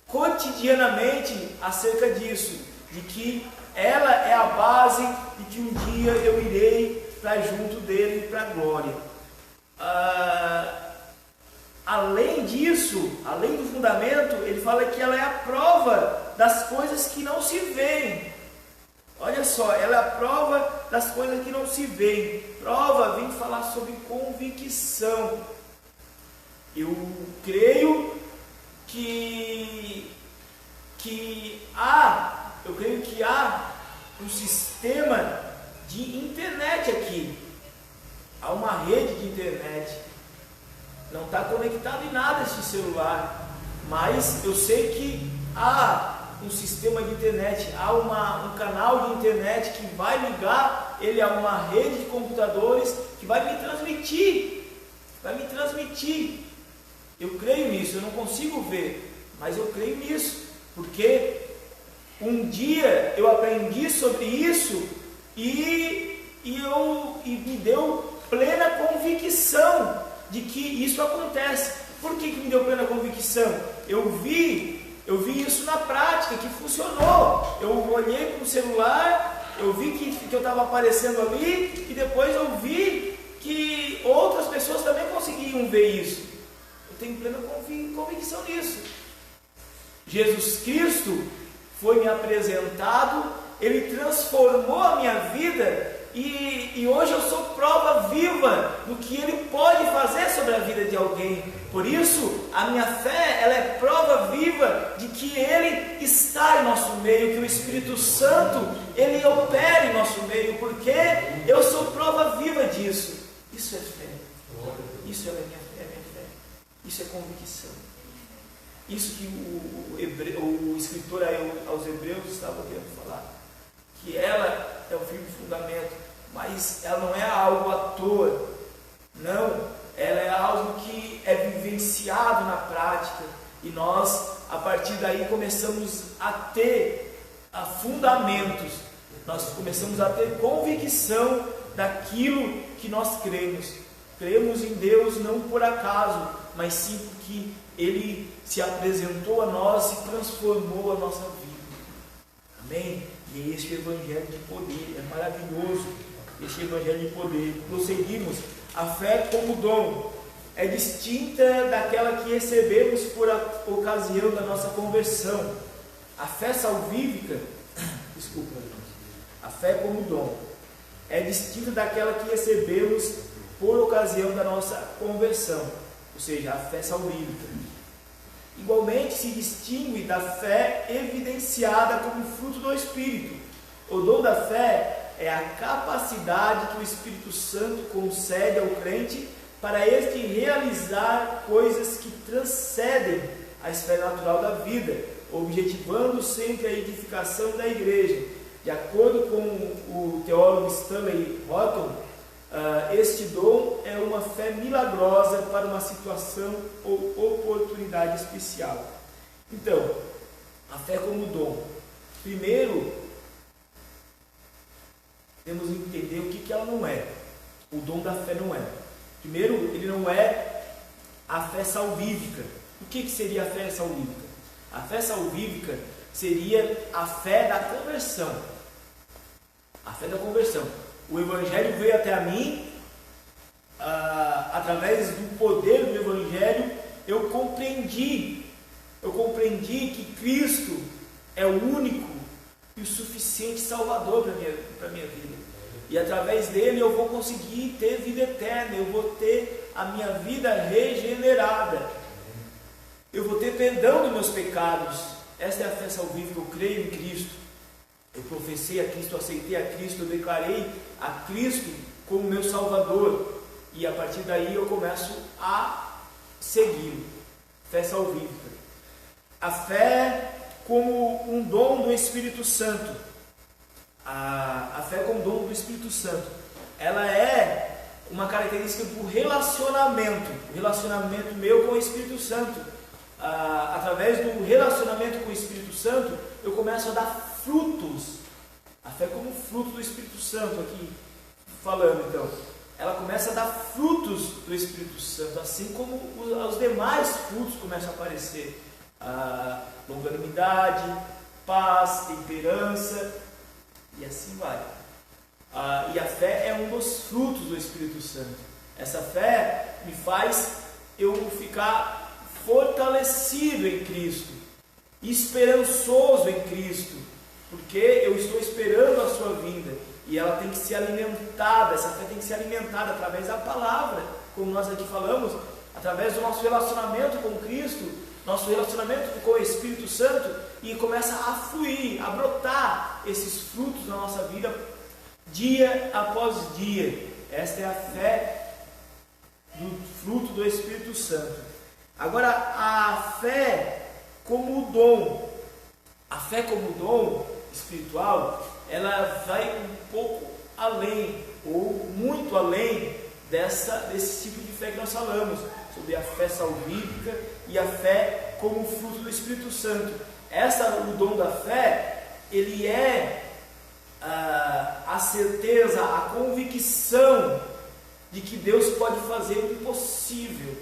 cotidianamente acerca disso, de que ela é a base de que um dia eu irei para junto dele, para a glória. Além disso, além do fundamento, ele fala que ela é a prova das coisas que não se veem. Olha só, ela é a prova das coisas que não se veem. Prova vem falar sobre convicção. Eu creio que há um sistema de internet aqui. Há uma rede de internet. Não está conectado em nada esse celular, mas eu sei que há um sistema de internet, há um canal de internet que vai ligar ele a uma rede de computadores que vai me transmitir. Eu creio nisso, eu não consigo ver, mas eu creio nisso, porque um dia eu aprendi sobre isso e me deu plena convicção de que isso acontece. Por que me deu plena convicção? Eu vi isso na prática, que funcionou. Eu olhei para o celular, eu vi que eu estava aparecendo ali, e depois eu vi que outras pessoas também conseguiam ver isso. Eu tenho plena convicção nisso. Jesus Cristo foi me apresentado, Ele transformou a minha vida, e hoje eu sou prova viva do que Ele pode fazer sobre a vida de alguém. Por isso, a minha fé, ela é prova viva de que Ele está em nosso meio, que o Espírito Santo, Ele opera em nosso meio, porque eu sou prova viva disso. Isso é fé. Isso é minha fé. Isso é convicção. Isso que o escritor aos Hebreus estava querendo falar. Que ela é o firme fundamento, mas ela não é algo à toa. Não, ela é algo que é vivenciado na prática. E nós, a partir daí, começamos a ter fundamentos. Nós começamos a ter convicção daquilo que nós cremos. Cremos em Deus não por acaso, mas sim porque Ele se apresentou a nós e transformou a nossa vida. Amém? E este Evangelho de poder é maravilhoso. Este Evangelho de poder. Prosseguimos. A fé como dom é distinta daquela que recebemos por ocasião da nossa conversão. A fé salvífica, a fé como dom é distinta daquela que recebemos por ocasião da nossa conversão, ou seja, a fé salvífica. Igualmente se distingue da fé evidenciada como fruto do Espírito. O dom da fé é a capacidade que o Espírito Santo concede ao crente para este realizar coisas que transcendem a esfera natural da vida, objetivando sempre a edificação da igreja. De acordo com o teólogo Stanley Horton, este dom é uma fé milagrosa para uma situação ou oportunidade especial. Então, a fé como dom. Primeiro, temos que entender o que ela não é. O dom da fé não é. Primeiro, ele não é a fé salvífica. O que seria a fé salvífica? A fé salvífica seria a fé da conversão. A fé da conversão. O Evangelho veio até a mim, através do poder do Evangelho, eu compreendi que Cristo é o único e o suficiente Salvador para a minha vida. E através dele eu vou conseguir ter vida eterna, eu vou ter a minha vida regenerada. Eu vou ter perdão dos meus pecados. Esta é a fé salvífica, eu creio em Cristo. Eu professei a Cristo, eu aceitei a Cristo, eu declarei a Cristo como meu Salvador. E a partir daí eu começo a segui-lo. Fé salvífica. A fé como um dom do Espírito Santo. A fé como dom do Espírito Santo. Ela é uma característica do relacionamento. O relacionamento meu com o Espírito Santo. Através do relacionamento com o Espírito Santo, eu começo a dar frutos. A A fé como fruto do Espírito Santo, aqui falando então. Ela começa a dar frutos do Espírito Santo, assim como os demais frutos começam a aparecer. A longanimidade, paz, temperança, e assim vai. E a fé é um dos frutos do Espírito Santo. Essa fé me faz eu ficar fortalecido em Cristo, esperançoso em Cristo, porque eu estou esperando a sua vinda, e ela tem que ser alimentada, essa fé tem que ser alimentada através da palavra, como nós aqui falamos, através do nosso relacionamento com Cristo, nosso relacionamento com o Espírito Santo, e começa a fluir, a brotar esses frutos na nossa vida, dia após dia. Esta é a fé do fruto do Espírito Santo. Agora, a fé como dom. A fé como dom espiritual, ela vai um pouco além, ou muito além desse tipo de fé que nós falamos, sobre a fé salvífica e a fé como fruto do Espírito Santo. O dom da fé, ele é a certeza, a convicção de que Deus pode fazer o impossível,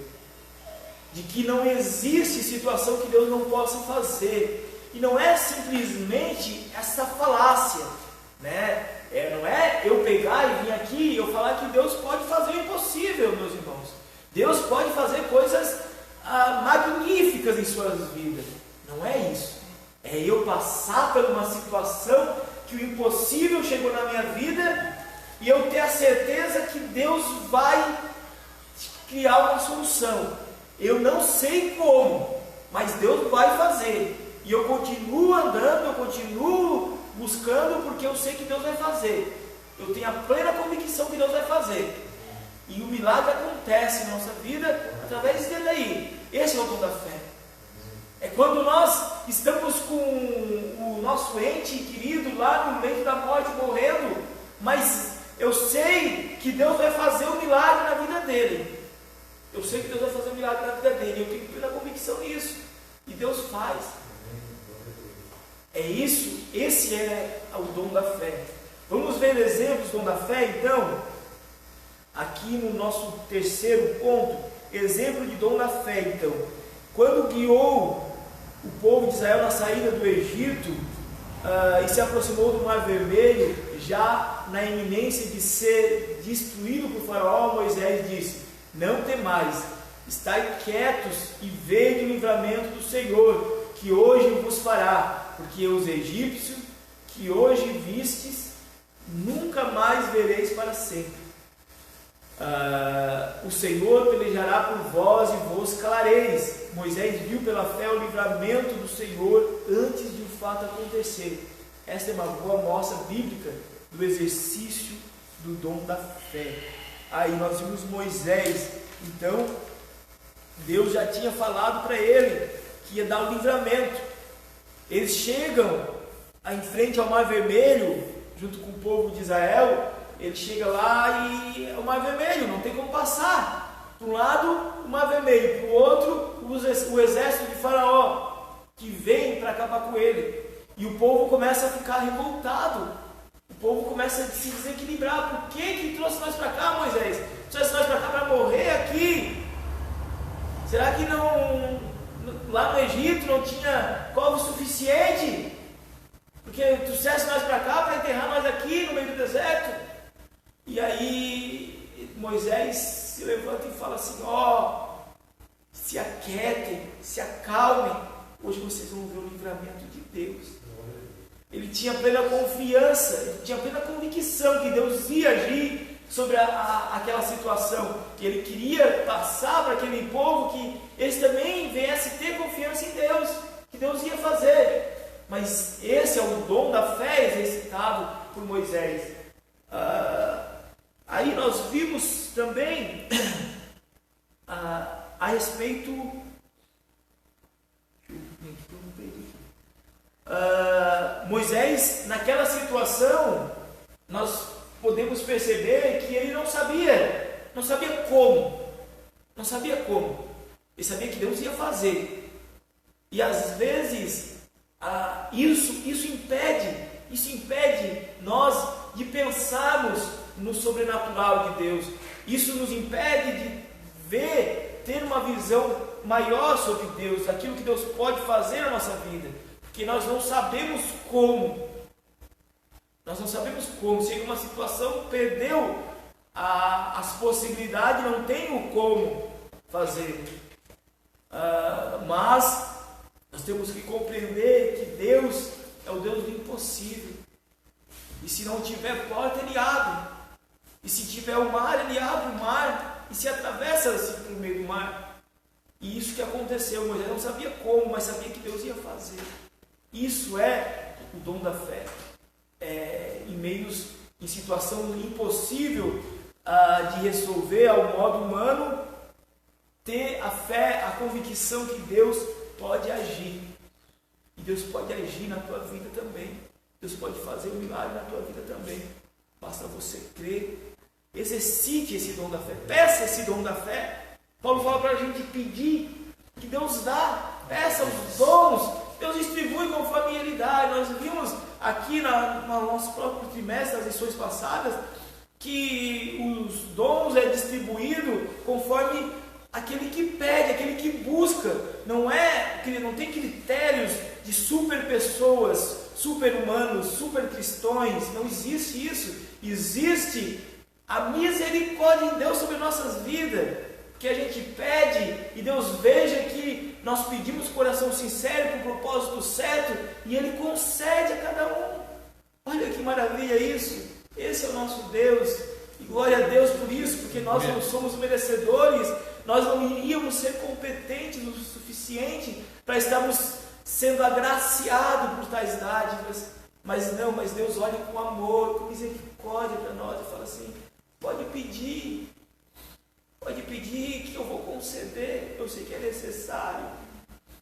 de que não existe situação que Deus não possa fazer. E não é simplesmente essa falácia, né? Não é eu pegar e vir aqui e eu falar que Deus pode fazer o impossível, meus irmãos. Deus pode fazer coisas magníficas em suas vidas. Não é isso. É eu passar por uma situação que o impossível chegou na minha vida e eu ter a certeza que Deus vai criar uma solução. Eu não sei como, mas Deus vai fazer. E eu continuo andando, eu continuo buscando, porque eu sei que Deus vai fazer. Eu tenho a plena convicção que Deus vai fazer. E o milagre acontece na nossa vida através dele aí. Esse é o dom da fé. É quando nós estamos com o nosso ente querido lá no meio da morte, morrendo, mas eu sei que Deus vai fazer um milagre na vida dele. Eu sei que Deus vai fazer um milagre na vida dele. Eu tenho plena convicção nisso. E Deus faz. É isso, esse é o dom da fé. Vamos ver exemplos do dom da fé, então? Aqui no nosso terceiro ponto, exemplo de dom da fé, então. Quando guiou o povo de Israel na saída do Egito e se aproximou do Mar Vermelho, já na iminência de ser destruído por Faraó, Moisés disse: não temais, estai quietos e vede o livramento do Senhor, que hoje vos fará, porque os egípcios que hoje vistes, nunca mais vereis para sempre. O Senhor pelejará por vós e vos calareis. Moisés viu pela fé o livramento do Senhor antes de o fato acontecer. Esta é uma boa mostra bíblica do exercício do dom da fé. Aí nós vimos Moisés, então Deus já tinha falado para ele que ia dar o livramento. Eles chegam em frente ao Mar Vermelho, junto com o povo de Israel. Ele chega lá e é o Mar Vermelho, não tem como passar. De um lado, o Mar Vermelho, para o outro, o exército de Faraó, que vem para acabar com ele. E o povo começa a ficar revoltado. O povo começa a se desequilibrar. Por que trouxe nós para cá, Moisés? Trouxe nós para cá para morrer aqui? Será que não... lá no Egito não tinha covos suficiente? Porque trouxesse nós para cá para enterrar nós aqui no meio do deserto? E aí Moisés se levanta e fala assim: se aquietem, se acalmem, hoje vocês vão ver o livramento de Deus. Ele tinha plena confiança, ele tinha plena convicção que Deus ia agir sobre aquela situação, que ele queria passar para aquele povo que eles também viessem ter confiança em Deus, que Deus ia fazer. Mas esse é o dom da fé exercitado por Moisés. Aí nós vimos também a respeito... Moisés, naquela situação, nós podemos perceber que ele não sabia como. Ele sabia que Deus ia fazer. E às vezes isso impede nós de pensarmos no sobrenatural de Deus. Isso nos impede de ter uma visão maior sobre Deus, aquilo que Deus pode fazer na nossa vida, porque nós não sabemos como. Nós não sabemos como. Chega uma situação, perdeu as possibilidades, não tem o como fazer. Mas nós temos que compreender que Deus é o Deus do impossível. E se não tiver porta, Ele abre. E se tiver o mar, Ele abre o mar e se atravessa assim por meio do mar. E isso que aconteceu. Moisés não sabia como, mas sabia que Deus ia fazer. Isso é o dom da fé. Em situação impossível de resolver ao modo humano, ter a fé, a convicção que Deus pode agir. E Deus pode agir na tua vida também. Deus pode fazer um milagre na tua vida também. Basta você crer. Exercite esse dom da fé. Peça esse dom da fé. Paulo fala para a gente pedir, que Deus dá. Peça os dons. Deus distribui conforme Ele dá. Nós vimos aqui no nosso próprio trimestre, nas lições passadas, que os dons é distribuído conforme aquele que pede, aquele que busca. Não tem critérios de super pessoas, super humanos, super cristãos. Não existe isso. Existe a misericórdia de Deus sobre nossas vidas, que a gente pede e Deus veja que nós pedimos com coração sincero, com o propósito certo, e Ele concede a cada um. Olha que maravilha isso. Esse é o nosso Deus, e glória a Deus por isso, porque nós não somos merecedores, nós não iríamos ser competentes o suficiente para estarmos sendo agraciados por tais dádivas. Mas Deus olha com amor, com misericórdia para nós e fala assim: pode pedir que eu vou conceder. Eu sei que é necessário,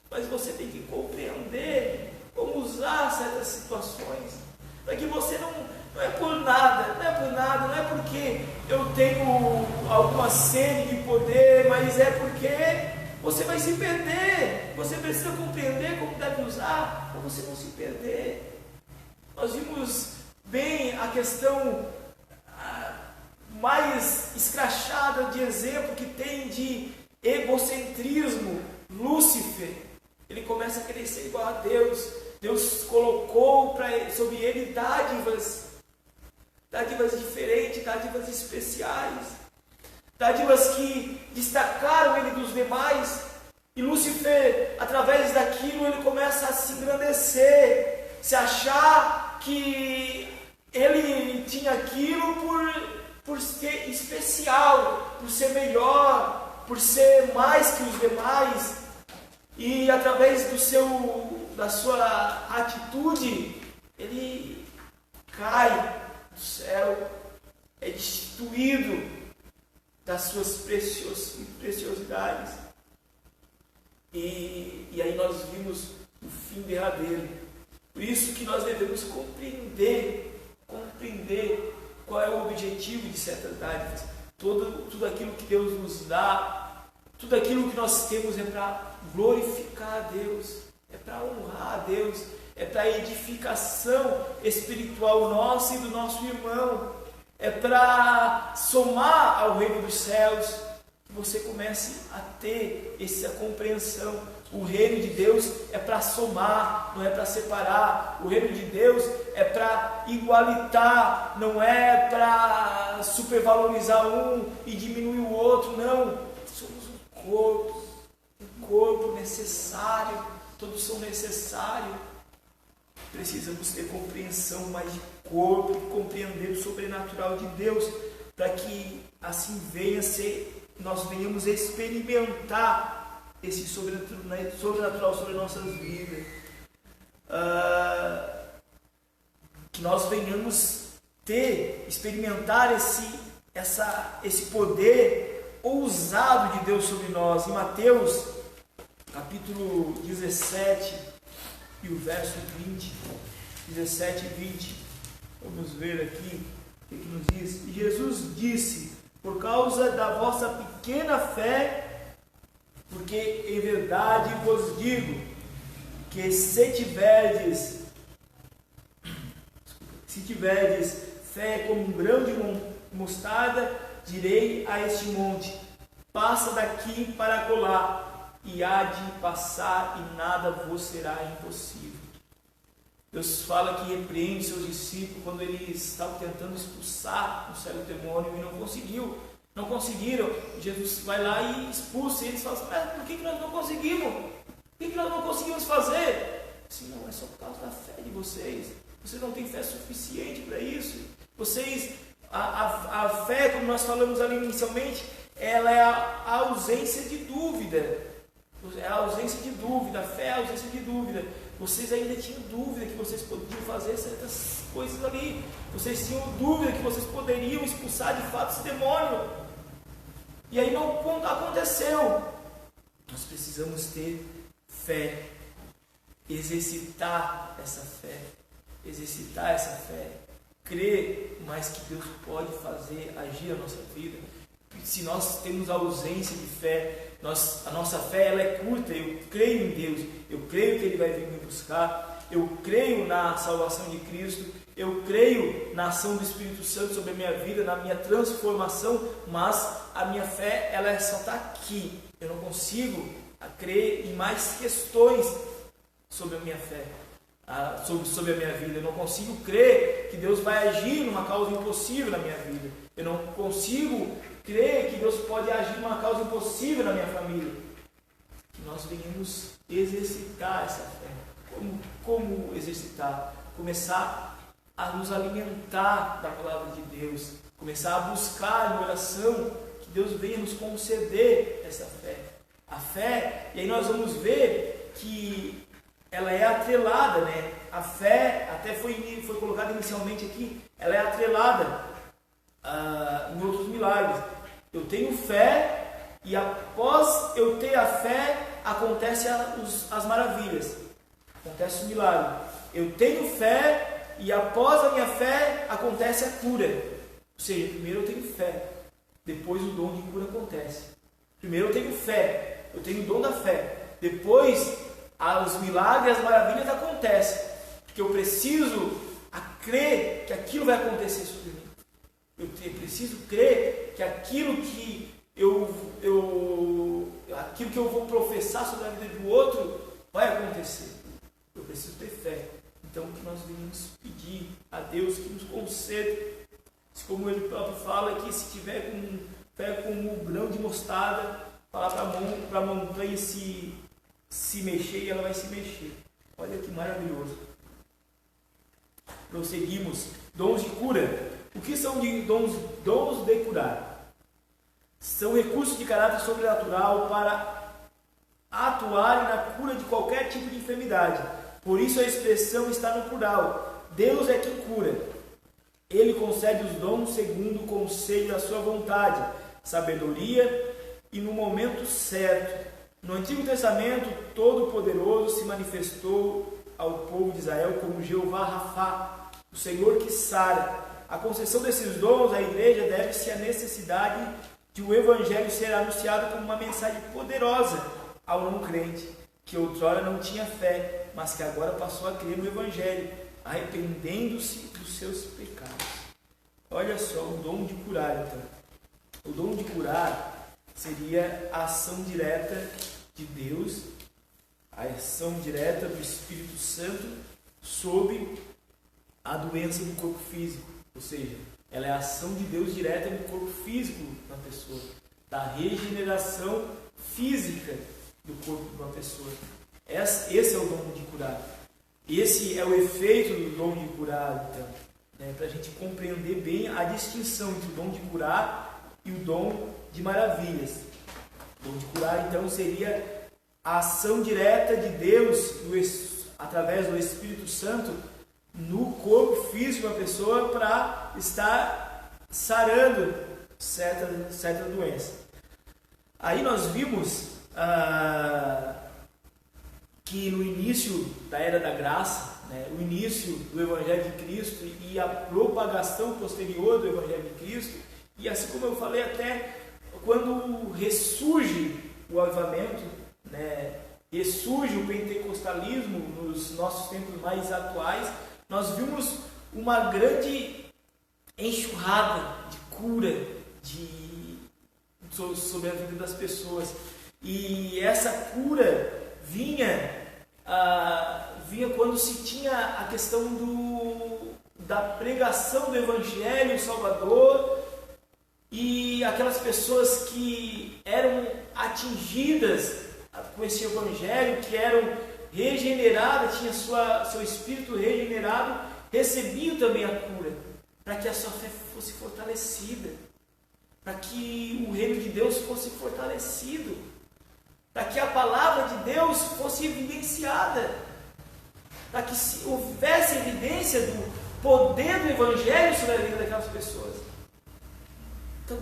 mas você tem que compreender como usar certas situações, para que você não é por nada, não é porque eu tenho alguma sede de poder, mas é porque você vai se perder. Você precisa compreender como deve usar, para você não se perder. Nós vimos bem a questão mais escrachada de exemplo que tem de egocentrismo. Lúcifer, ele começa a querer ser igual a Deus. Deus colocou sobre ele dádivas diferentes, dádivas especiais, dádivas que destacaram ele dos demais. E Lúcifer, através daquilo, ele começa a se engrandecer, se achar que ele tinha aquilo por ser especial, por ser melhor, por ser mais que os demais. E através da sua atitude, ele cai do céu, é destituído das suas preciosidades. E aí nós vimos o fim derradeiro. Por isso que nós devemos compreender qual é o objetivo de certas dádivas. Tudo aquilo que Deus nos dá, tudo aquilo que nós temos é para glorificar a Deus, é para honrar a Deus, é para a edificação espiritual nossa e do nosso irmão, é para somar ao reino dos céus, que você comece a ter essa compreensão. O reino de Deus é para somar, não é para separar. O reino de Deus é para igualitar, não é para supervalorizar um e diminuir o outro, não. Somos um corpo necessário, todos são necessários. Precisamos ter compreensão mais de corpo, compreender o sobrenatural de Deus, para que assim nós venhamos experimentar esse sobrenatural sobre nossas vidas, que nós venhamos experimentar esse poder ousado de Deus sobre nós. Em Mateus capítulo 17 e o verso 20, 17 e 20, vamos ver aqui o que nos diz. E Jesus disse: por causa da vossa pequena fé, porque em verdade vos digo que se tiverdes Se tiverdes fé como um grão de mostarda, direi a este monte: passa daqui para acolá, e há de passar, e nada vos será impossível. Deus fala que repreende seus discípulos quando eles estavam tentando expulsar um certo demônio e não conseguiram. Jesus vai lá e expulsa, e eles falam assim: mas por que nós não conseguimos? Por que nós não conseguimos fazer? Assim, não, é só por causa da fé de vocês. Vocês não têm fé suficiente para isso. Vocês, a fé, como nós falamos ali inicialmente, ela é a ausência de dúvida. É a ausência de dúvida. A fé é a ausência de dúvida. Vocês ainda tinham dúvida que vocês podiam fazer certas coisas ali. Vocês tinham dúvida que vocês poderiam expulsar de fato esse demônio. E aí não aconteceu. Nós precisamos ter fé. Exercitar essa fé. Exercitar essa fé. Crer mais que Deus pode fazer, agir na nossa vida. Se nós temos ausência de fé, a nossa fé ela é curta. Eu creio em Deus, eu creio que Ele vai vir me buscar, eu creio na salvação de Cristo, eu creio na ação do Espírito Santo sobre a minha vida, na minha transformação, mas a minha fé ela só está aqui. Eu não consigo crer em mais questões sobre a minha fé, sobre a minha vida. Eu não consigo crer que Deus vai agir numa causa impossível na minha vida. Eu não consigo crer que Deus pode agir numa causa impossível na minha família. Que nós venhamos exercitar essa fé. Como exercitar? Começar a nos alimentar da palavra de Deus. Começar a buscar em oração que Deus venha nos conceder essa fé. A fé, e aí nós vamos ver que ela é atrelada, né? A fé, até foi colocada inicialmente aqui, ela é atrelada em outros milagres. Eu tenho fé e após eu ter a fé, acontecem as maravilhas, acontece o milagre. Eu tenho fé e após a minha fé, acontece a cura. Ou seja, primeiro eu tenho fé, depois o dom de cura acontece. Primeiro eu tenho fé, eu tenho o dom da fé, depois os milagres e as maravilhas acontecem, porque eu preciso crer que aquilo vai acontecer sobre mim. Eu preciso crer que aquilo que eu vou professar sobre a vida do outro vai acontecer. Eu preciso ter fé. Então que nós devemos pedir a Deus que nos conceda, como Ele próprio fala, que se tiver com fé como um grão de mostarda, falar para a montanha se mexer, e ela vai se mexer. Olha que maravilhoso. Prosseguimos. Dons de cura. O que são dons de curar? São recursos de caráter sobrenatural para atuarem na cura de qualquer tipo de enfermidade. Por isso a expressão está no plural. Deus é quem cura. Ele concede os dons segundo o conselho da sua vontade, sabedoria e no momento certo. No Antigo Testamento, Todo-Poderoso se manifestou ao povo de Israel como Jeová Rafá, o Senhor que sara. A concessão desses dons à igreja deve-se à necessidade de o Evangelho ser anunciado como uma mensagem poderosa ao não crente, que outrora não tinha fé, mas que agora passou a crer no Evangelho, arrependendo-se dos seus pecados. Olha só, o dom de curar, então. O dom de curar seria a ação direta de Deus, a ação direta do Espírito Santo sobre a doença do corpo físico. Ou seja, ela é a ação de Deus direta no corpo físico da pessoa, da regeneração física do corpo de uma pessoa. Esse é o dom de curar. Esse é o efeito do dom de curar, então, né, para a gente compreender bem a distinção entre o dom de curar e o dom de maravilhas. O dom de curar, então, seria a ação direta de Deus através do Espírito Santo no corpo físico de uma pessoa para estar sarando certa doença. Aí nós vimos que no início da Era da Graça, né, o início do Evangelho de Cristo e a propagação posterior do Evangelho de Cristo, e assim como eu falei até quando ressurge o avivamento, né, ressurge o pentecostalismo nos nossos tempos mais atuais, nós vimos uma grande enxurrada de cura sobre a vida das pessoas. E essa cura vinha quando se tinha a questão da pregação do Evangelho Salvador, e aquelas pessoas que eram atingidas com esse Evangelho, que eram regeneradas, tinham seu espírito regenerado, recebiam também a cura, para que a sua fé fosse fortalecida, para que o reino de Deus fosse fortalecido, para que a palavra de Deus fosse evidenciada, para que houvesse evidência do poder do Evangelho sobre a vida daquelas pessoas. Então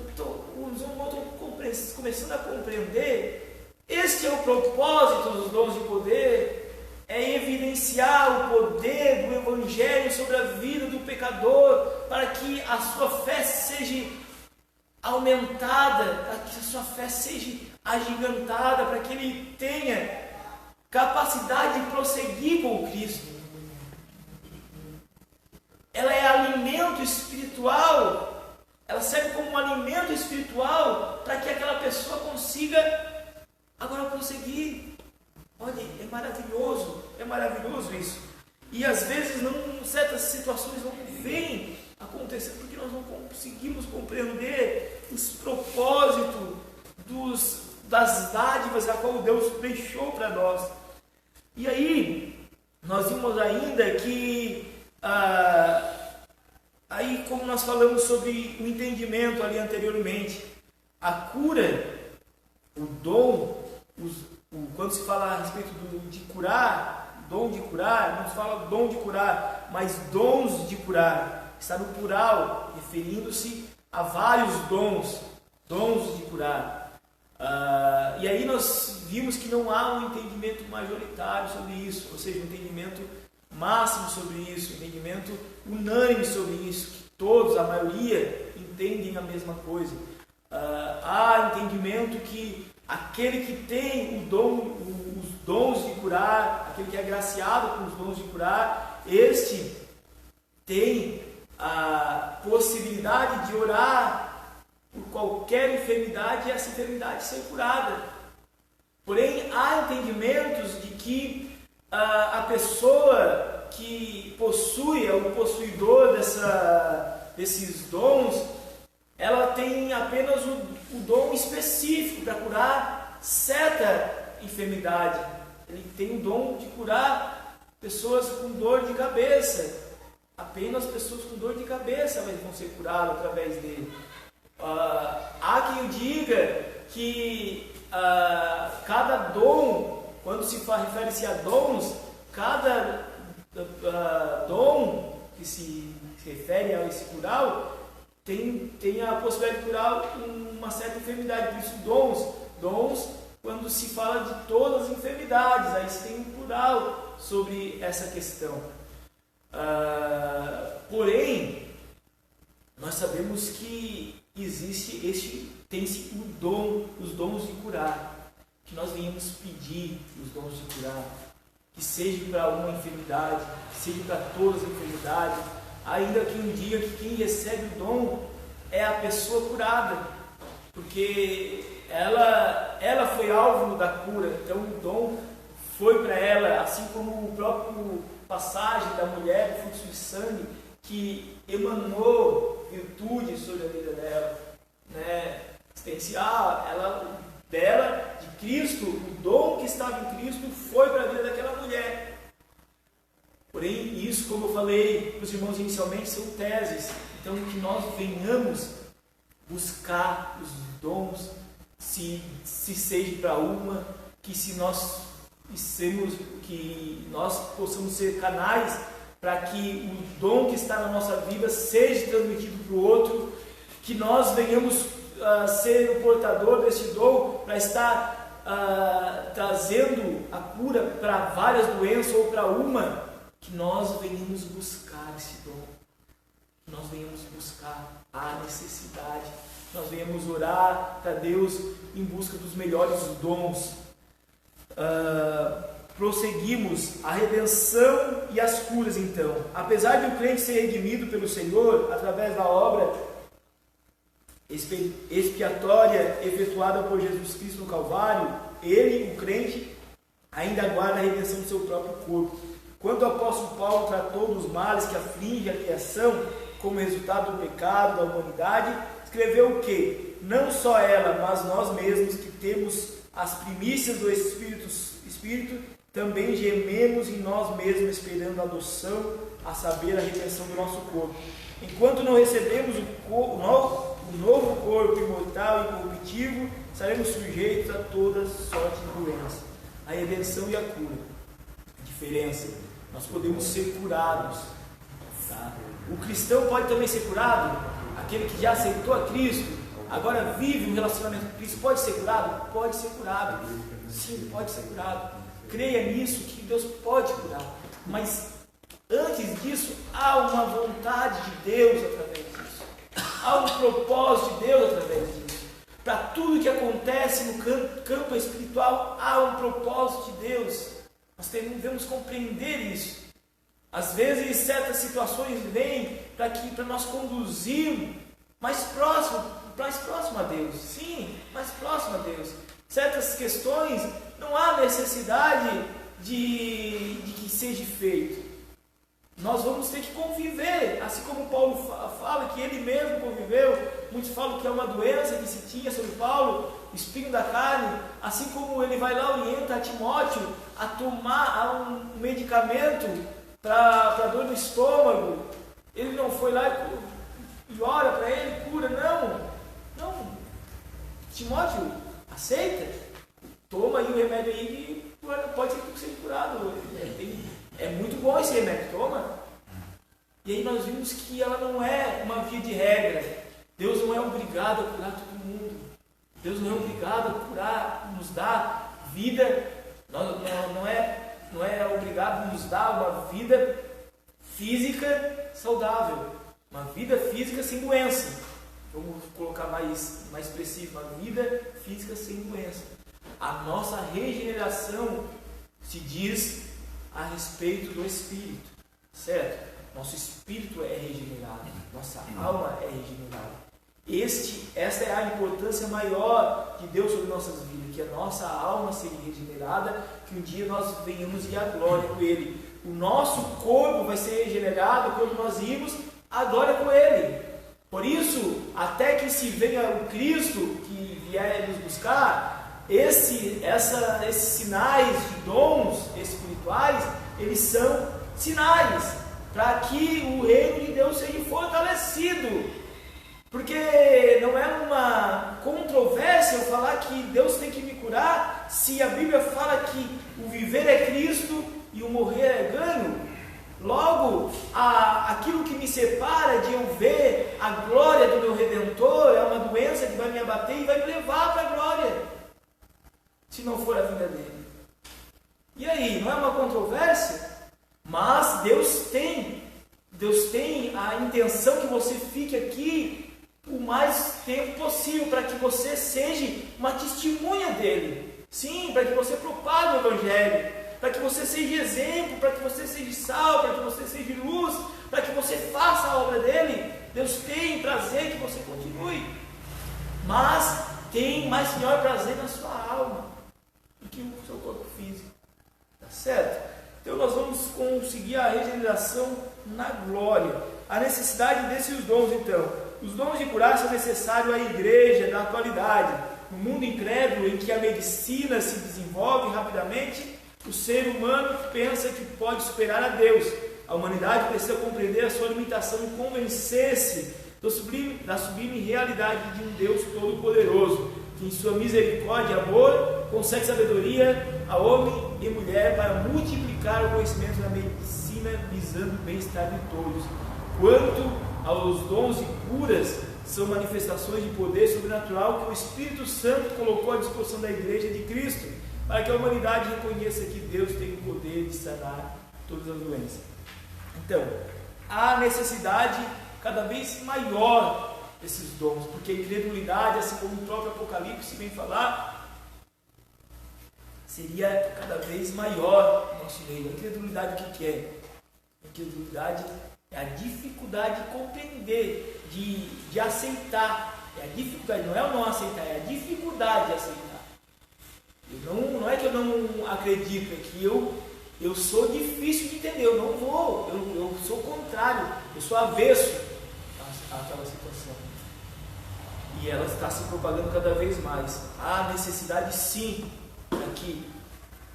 os irmãos estão começando a compreender, este é o propósito dos dons de poder, é evidenciar o poder do Evangelho sobre a vida do pecador, para que a sua fé seja aumentada, para que a sua fé seja agigantada, para que ele tenha capacidade de prosseguir com Cristo. Ela é alimento espiritual, ela serve como um alimento espiritual para que aquela pessoa consiga agora prosseguir. Olha, é maravilhoso isso. E às vezes certas situações não vêm acontecendo porque nós não conseguimos compreender os propósitos das dádivas a qual Deus deixou para nós. E aí, nós vimos ainda que, aí como nós falamos sobre o entendimento ali anteriormente, a cura, o dom, quando se fala a respeito de curar, dom de curar, não se fala dom de curar, mas dons de curar, está no plural, referindo-se a vários dons de curar. E aí nós vimos que não há um entendimento majoritário sobre isso, ou seja, um entendimento máximo sobre isso, um entendimento unânime sobre isso, que todos, a maioria, entendem a mesma coisa. Há entendimento que aquele que tem os dons de curar, aquele que é agraciado com os dons de curar, este tem a possibilidade de orar por qualquer enfermidade e essa enfermidade ser curada. Porém, há entendimentos de que a pessoa que possui, o possuidor desses dons, ela tem apenas o dom específico para curar certa enfermidade. Ele tem o dom de curar pessoas com dor de cabeça. Apenas pessoas com dor de cabeça vão ser curadas através dele. Há quem diga que cada dom, quando se refere-se a dons, cada dom que se refere a esse plural tem a possibilidade de curar uma certa enfermidade. Por isso dons, quando se fala de todas as enfermidades, aí se tem um plural sobre essa questão. Porém, nós sabemos que tem-se os dons de curar, que nós venhamos pedir os dons de curar, que seja para uma enfermidade, que seja para todas as enfermidades, ainda que um dia que quem recebe o dom é a pessoa curada, porque ela foi alvo da cura, então o dom foi para ela, assim como o próprio passagem da mulher do fluxo de sangue, que emanou virtude sobre a vida dela, né? Existencial, dela, de Cristo, o dom que estava em Cristo foi para a vida daquela mulher. Porém, isso, como eu falei para os irmãos inicialmente, são teses. Então, que nós venhamos buscar os dons, se seja para uma, que nós possamos ser canais para que o dom que está na nossa vida seja transmitido para o outro, que nós venhamos ser o portador desse dom para estar trazendo a cura para várias doenças ou para uma, que nós venhamos buscar esse dom, que nós venhamos buscar a necessidade, que nós venhamos orar para Deus em busca dos melhores dons. prosseguimos a redenção e as curas então. Apesar de o crente ser redimido pelo Senhor através da obra expiatória efetuada por Jesus Cristo no Calvário, ele, o crente, ainda aguarda a redenção do seu próprio corpo. Quando o apóstolo Paulo tratou dos males que afligem a criação como resultado do pecado da humanidade, escreveu o quê? Não só ela, mas nós mesmos que temos as primícias do Espírito, também gememos em nós mesmos, esperando a adoção, a saber, a redenção do nosso corpo. Enquanto não recebemos o novo corpo imortal e incorruptível, estaremos sujeitos a toda sorte de doença. A redenção e a cura. A diferença, nós podemos ser curados. Tá? O cristão pode também ser curado? Aquele que já aceitou a Cristo, agora vive um relacionamento com Cristo, pode ser curado? Pode ser curado. Sim, pode ser curado. Creia nisso, que Deus pode curar. Mas antes disso, há uma vontade de Deus através disso. Há um propósito de Deus através disso. Para tudo que acontece no campo espiritual, há um propósito de Deus. Nós devemos compreender isso. Às vezes, certas situações vêm para nós conduzirmos mais próximo a Deus. Sim, mais próximo a Deus. Certas questões, não há necessidade de que seja feito. Nós vamos ter que conviver, assim como Paulo fala que ele mesmo conviveu. Muitos falam que é uma doença que se tinha sobre Paulo, o espinho da carne. Assim como ele vai lá, orienta a Timóteo a tomar um medicamento para dor no estômago. Ele não foi lá e ora para ele, cura, não. Timóteo, aceita, toma aí o remédio aí que pode ser que seja curado. É muito bom esse remédio, toma. E aí nós vimos que ela não é uma via de regra. Deus não é obrigado a curar todo mundo. Deus não é obrigado a curar, nos dar vida. Não é obrigado a nos dar uma vida física saudável. Uma vida física sem doença. Vamos colocar mais preciso, uma vida física sem doença. A nossa regeneração se diz a respeito do Espírito, certo? Nosso Espírito é regenerado, nossa alma é regenerada. Esta é a importância maior de Deus sobre nossas vidas, que a nossa alma seja regenerada, que um dia nós venhamos ir à glória com Ele. O nosso corpo vai ser regenerado quando nós irmos à glória com Ele. Por isso, até que se venha o Cristo que vier nos buscar, esses sinais de dons espirituais, eles são sinais para que o reino de Deus seja fortalecido. Porque não é uma controvérsia eu falar que Deus tem que me curar, se a Bíblia fala que o viver é Cristo e o morrer é ganho. Logo, aquilo que me separa de eu ver a glória do meu Redentor é uma doença que vai me abater e vai me levar para a glória, se não for a vinda dele. E aí, não é uma controvérsia? Mas Deus tem a intenção que você fique aqui o mais tempo possível, para que você seja uma testemunha dele. Sim, para que você propague o Evangelho, para que você seja exemplo, para que você seja sal, para que você seja luz, para que você faça a obra dele. Deus tem prazer que você continue, mas tem maior prazer na sua alma do que o seu corpo físico. Tá certo? Então nós vamos conseguir a regeneração na glória. A necessidade desses dons, então. Os dons de curar são necessários à igreja da atualidade. No mundo incrédulo, em que a medicina se desenvolve rapidamente, o ser humano pensa que pode superar a Deus. A humanidade precisa compreender a sua limitação e convencer-se da sublime realidade de um Deus todo-poderoso, que em sua misericórdia e amor concede sabedoria a homem e mulher para multiplicar o conhecimento da medicina, visando o bem-estar de todos. Quanto aos dons e curas, são manifestações de poder sobrenatural que o Espírito Santo colocou à disposição da Igreja de Cristo, para que a humanidade reconheça que Deus tem o poder de sanar todas as doenças. Então, há necessidade cada vez maior desses dons, porque a incredulidade, assim como o próprio Apocalipse vem falar, seria cada vez maior no nosso meio. A incredulidade, o que é? A incredulidade é a dificuldade de compreender, de aceitar. É a dificuldade, não é o não aceitar, é a dificuldade de aceitar. Não é que eu não acredito, é que eu sou difícil de entender, eu não vou, eu sou contrário, eu sou avesso àquela situação. E ela está se propagando cada vez mais. Há necessidade sim, aqui,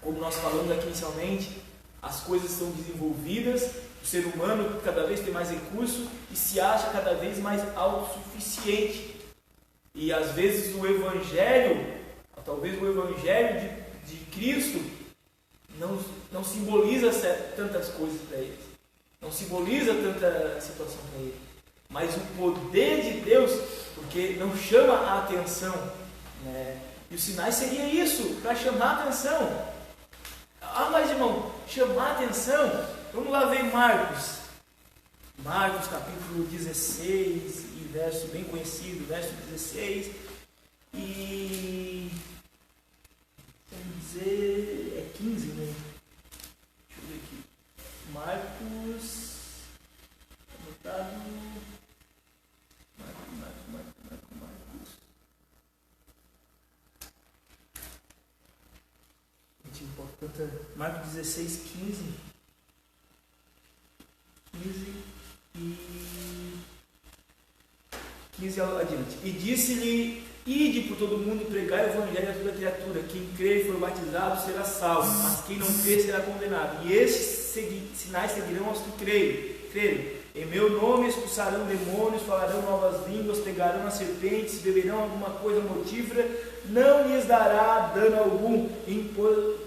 como nós falamos aqui inicialmente, as coisas são desenvolvidas, o ser humano cada vez tem mais recursos e se acha cada vez mais autossuficiente. E às vezes o Evangelho, talvez o Evangelho de Cristo, não simboliza tantas coisas para eles, não simboliza tanta situação para eles, mas o poder de Deus, porque não chama a atenção, né? E os sinais seria isso, para chamar a atenção. Mas irmão, chamar a atenção, vamos lá ver Marcos capítulo 16, e verso bem conhecido, verso 16, e vamos dizer, é 15, né? Deixa eu ver aqui. Marcos, anotado. Marcos. Gente, importante. Marcos 16, 15 e 15 adiante. E disse-lhe: ide por todo mundo e pregai o evangelho a toda criatura. Quem crer e for batizado será salvo, mas quem não crer será condenado. E estes sinais seguirão aos que crerem. Em meu nome expulsarão demônios, falarão novas línguas, pegarão as serpentes, beberão alguma coisa mortífera, não lhes dará dano algum,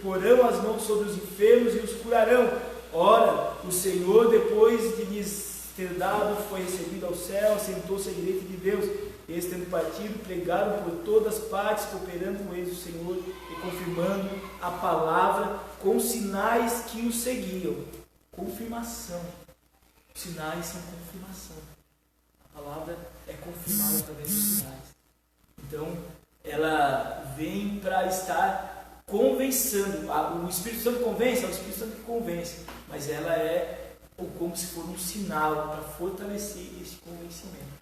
porão as mãos sobre os enfermos e os curarão. Ora, o Senhor, depois de lhes ter dado, foi recebido ao céu, sentou-se à direita de Deus. Eles, tendo partido, pregaram por todas partes, cooperando com eles o Senhor e confirmando a palavra com sinais que os seguiam. Confirmação. Sinais sem confirmação. A palavra é confirmada através dos sinais. Então, ela vem para estar convencendo. O Espírito Santo convence, é o Espírito Santo que convence, mas ela é como se for um sinal para fortalecer esse convencimento.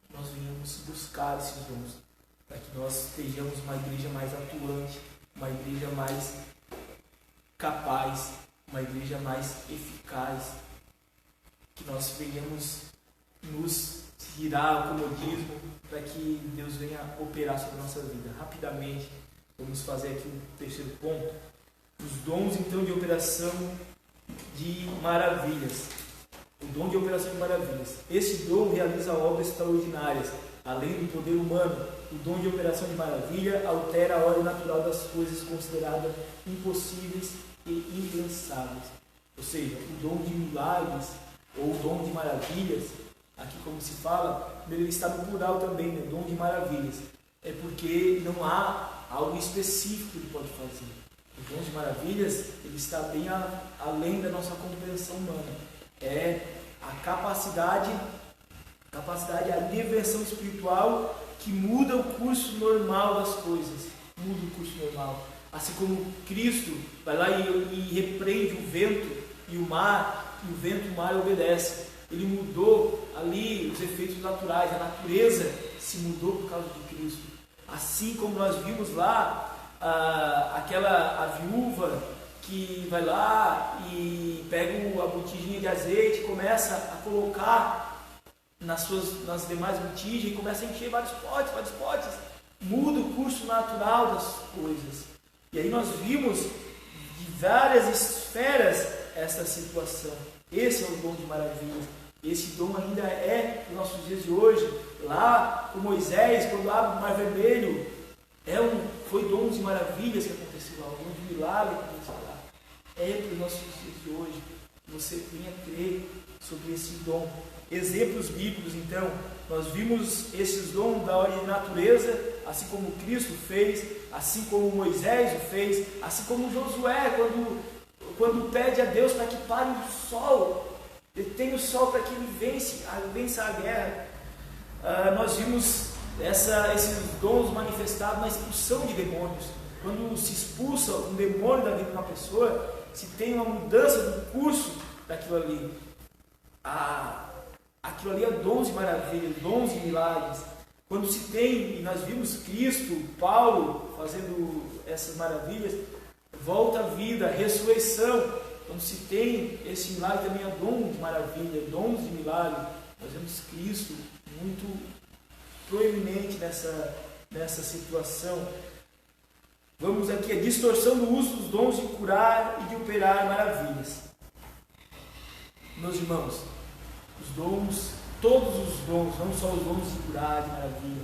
Que nós venhamos buscar esses dons, para que nós estejamos uma igreja mais atuante, uma igreja mais capaz, uma igreja mais eficaz. Que nós venhamos nos tirar o comodismo para que Deus venha operar sobre a nossa vida. Rapidamente, vamos fazer aqui um terceiro ponto. Os dons, então, de operação de maravilhas. O dom de operação de maravilhas. Esse dom realiza obras extraordinárias, além do poder humano. O dom de operação de maravilha altera a ordem natural das coisas consideradas impossíveis e impensáveis. Ou seja, o dom de milagres ou o dom de maravilhas, aqui como se fala, ele está no plural também, né? Dom de maravilhas. É porque não há algo específico que ele pode fazer. O dom de maravilhas, ele está bem além da nossa compreensão humana. É a capacidade, a intervenção espiritual que muda o curso normal das coisas. Muda o curso normal. Assim como Cristo vai lá e repreende o vento e o mar, e o vento e o mar obedecem. Ele mudou ali os efeitos naturais, a natureza se mudou por causa de Cristo. Assim como nós vimos lá a viúva que vai lá e pega a botijinha de azeite, começa a colocar nas demais botijas e começa a encher vários potes, muda o curso natural das coisas. E aí nós vimos de várias esferas essa situação. Esse é o dom de maravilhas. Esse dom ainda é nos nossos dias de hoje. Lá com Moisés, quando abre o Mar Vermelho, foi dom de maravilhas que aconteceu lá, um dom de milagre que aconteceu lá. É para os nossos dias de hoje que você venha crer sobre esse dom. Exemplos bíblicos, então, nós vimos esses dons da ordem de natureza, assim como Cristo fez, assim como Moisés o fez, assim como Josué, quando pede a Deus para que pare o sol, ele tem o sol para que ele vença a guerra. Nós vimos esses dons manifestados na expulsão de demônios. quando se expulsa um demônio da vida de uma pessoa, se tem uma mudança do curso daquilo ali. Aquilo ali é dons de maravilha, dons de milagres. Quando se tem, e nós vimos Cristo, Paulo fazendo essas maravilhas, volta à vida, ressurreição. Quando se tem esse milagre também é dom de maravilha, dons de milagre. Nós vemos Cristo muito proeminente nessa situação. Vamos aqui, a distorção do uso dos dons de curar e de operar maravilhas. Meus irmãos, os dons, todos os dons, não só os dons de curar, de maravilha,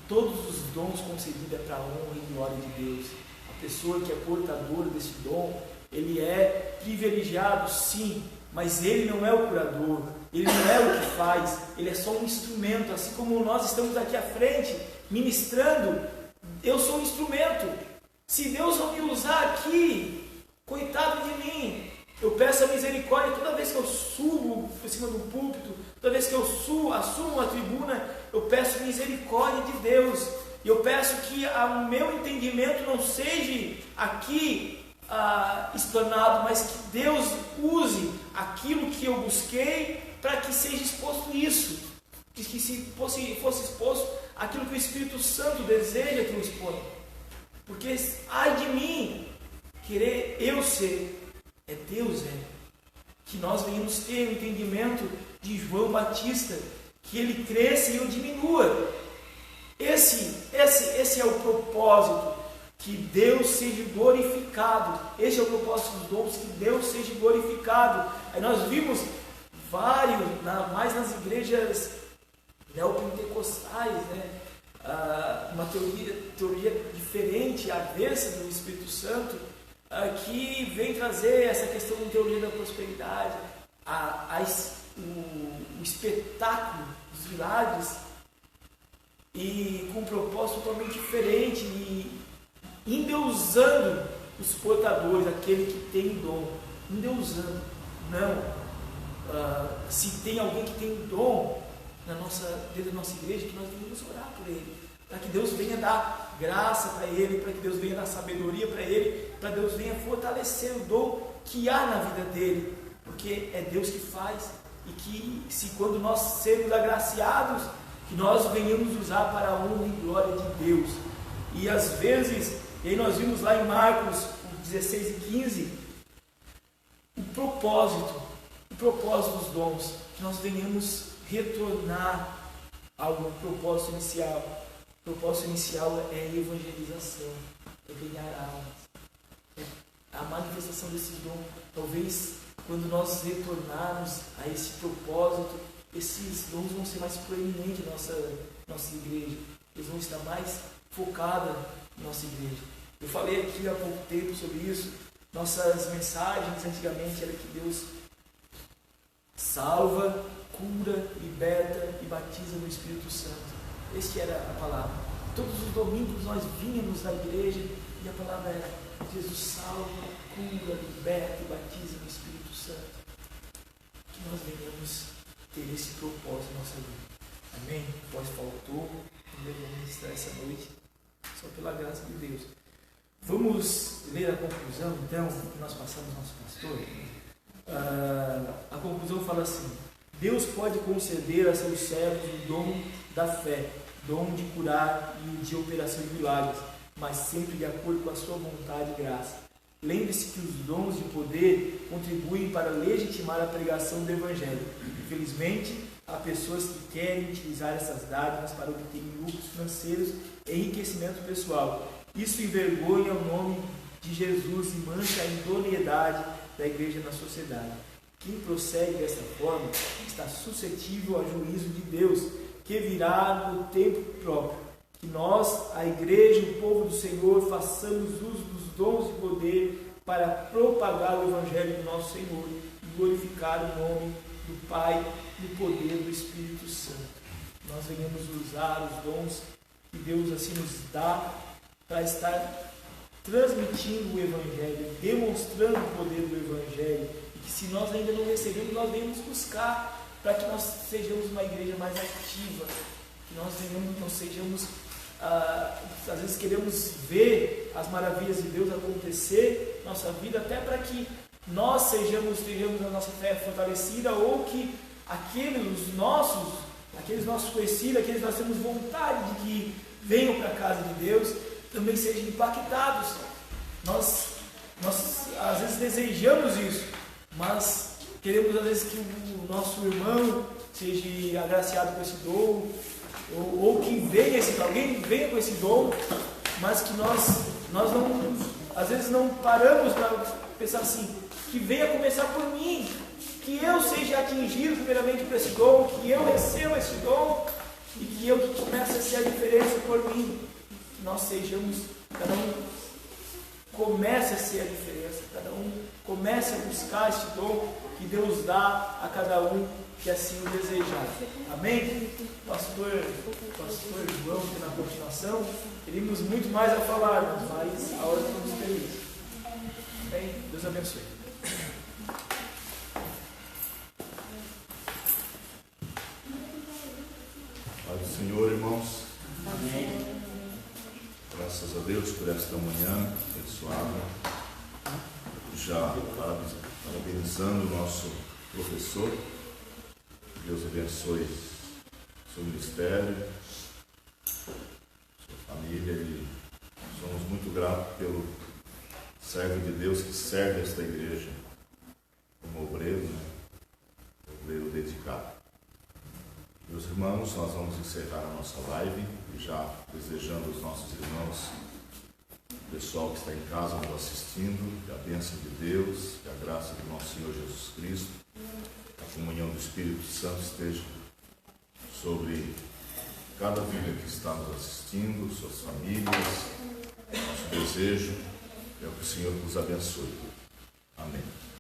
todos os dons concedidos é para a honra e glória de Deus. A pessoa que é portadora desse dom, ele é privilegiado, sim, mas ele não é o curador, ele não é o que faz, ele é só um instrumento. Assim como nós estamos aqui à frente, ministrando, eu sou um instrumento. Se Deus não me usar aqui, coitado de mim. Eu peço a misericórdia toda vez que eu subo por cima do púlpito, toda vez que eu assumo a tribuna, eu peço misericórdia de Deus. E eu peço que o meu entendimento não seja aqui explanado, mas que Deus use aquilo que eu busquei para que seja exposto isso. Que se fosse exposto aquilo que o Espírito Santo deseja que eu exponha. Porque ai de mim querer eu ser. É Deus, que nós venhamos ter o entendimento de João Batista, que ele cresça e eu diminua. Esse é o propósito, que Deus seja glorificado. Esse é o propósito dos dons, que Deus seja glorificado. Aí nós vimos vários, mais nas igrejas neopentecostais, uma teoria diferente, avessa do Espírito Santo, que vem trazer essa questão da teoria da prosperidade, o espetáculo dos milagres, e com um propósito totalmente diferente, e endeusando os portadores, aquele que tem dom. Endeusando, não. Se tem alguém que tem dom dentro da nossa igreja, que nós devemos orar por ele, para que Deus venha dar graça para ele, para que Deus venha dar sabedoria para ele, para que Deus venha fortalecer o dom que há na vida dele, porque é Deus que faz, e que se quando nós sermos agraciados, que nós venhamos usar para a honra e glória de Deus. E às vezes, e aí nós vimos lá em Marcos 16 e 15, o propósito dos dons, que nós venhamos retornar ao propósito inicial. O propósito inicial é a evangelização, é ganhar almas, é a manifestação desse dom. Talvez quando nós retornarmos a esse propósito, esses dons vão ser mais proeminentes na nossa igreja, eles vão estar mais focados na nossa igreja. Eu falei aqui há pouco tempo sobre isso. Nossas mensagens antigamente era que Deus salva, cura, liberta e batiza no Espírito Santo. Essa era a palavra. Todos os domingos nós vínhamos na igreja e a palavra era: Jesus salva, cura, liberta e batiza no Espírito Santo. Que nós venhamos ter esse propósito na nossa vida. Amém? Pois faltou, não devemos estar essa noite, só pela graça de Deus. Vamos ler a conclusão, então, que nós passamos ao nosso pastor. A conclusão fala assim: Deus pode conceder a seus servos o dom da fé, dom de curar e de operação de milagres, mas sempre de acordo com a sua vontade e graça. Lembre-se que os dons de poder contribuem para legitimar a pregação do Evangelho. Infelizmente, há pessoas que querem utilizar essas dádivas para obter lucros financeiros e enriquecimento pessoal. Isso envergonha o nome de Jesus e mancha a idoneidade da igreja na sociedade. Quem prossegue dessa forma está suscetível ao juízo de Deus, que virá no tempo próprio. Que nós, a igreja, o povo do Senhor, façamos uso dos dons de poder para propagar o Evangelho do nosso Senhor e glorificar o nome do Pai e o poder do Espírito Santo. Nós venhamos usar os dons que Deus assim nos dá para estar transmitindo o Evangelho, demonstrando o poder do Evangelho, e que se nós ainda não recebemos, nós venhamos buscar, para que nós sejamos uma igreja mais ativa, que nós venhamos, não sejamos às vezes queremos ver as maravilhas de Deus acontecer na nossa vida, até para que nós sejamos a nossa fé fortalecida, ou que aqueles nossos conhecidos, aqueles que nós temos vontade de que venham para a casa de Deus, também sejam impactados. Nós às vezes desejamos isso, mas queremos às vezes que o nosso irmão seja agraciado com esse dom, ou que alguém venha com esse dom, mas que nós não, às vezes não paramos para pensar assim, que venha começar por mim, que eu seja atingido primeiramente por esse dom, que eu receba esse dom, e que eu que comece a ser a diferença por mim, que nós sejamos, cada um comece a ser a diferença, cada um comece a buscar esse dom que Deus dá a cada um que assim o desejar. Amém? Pastor João, que na continuação teríamos muito mais a falar, mas a hora que nos permite. Amém? Deus abençoe. Pai do Senhor, irmãos. Amém. Graças a Deus por esta manhã abençoada. Já parabenizando o nosso professor. Deus abençoe seu ministério, sua família, e somos muito gratos pelo servo de Deus que serve esta igreja como obreiro, obreiro dedicado. Meus irmãos, nós vamos encerrar a nossa live e já desejando aos nossos irmãos, o pessoal que está em casa nos assistindo, que a bênção de Deus, que a graça do nosso Senhor Jesus Cristo, a comunhão do Espírito Santo esteja sobre cada vida que está nos assistindo, suas famílias. Nosso desejo é que o Senhor nos abençoe. Amém.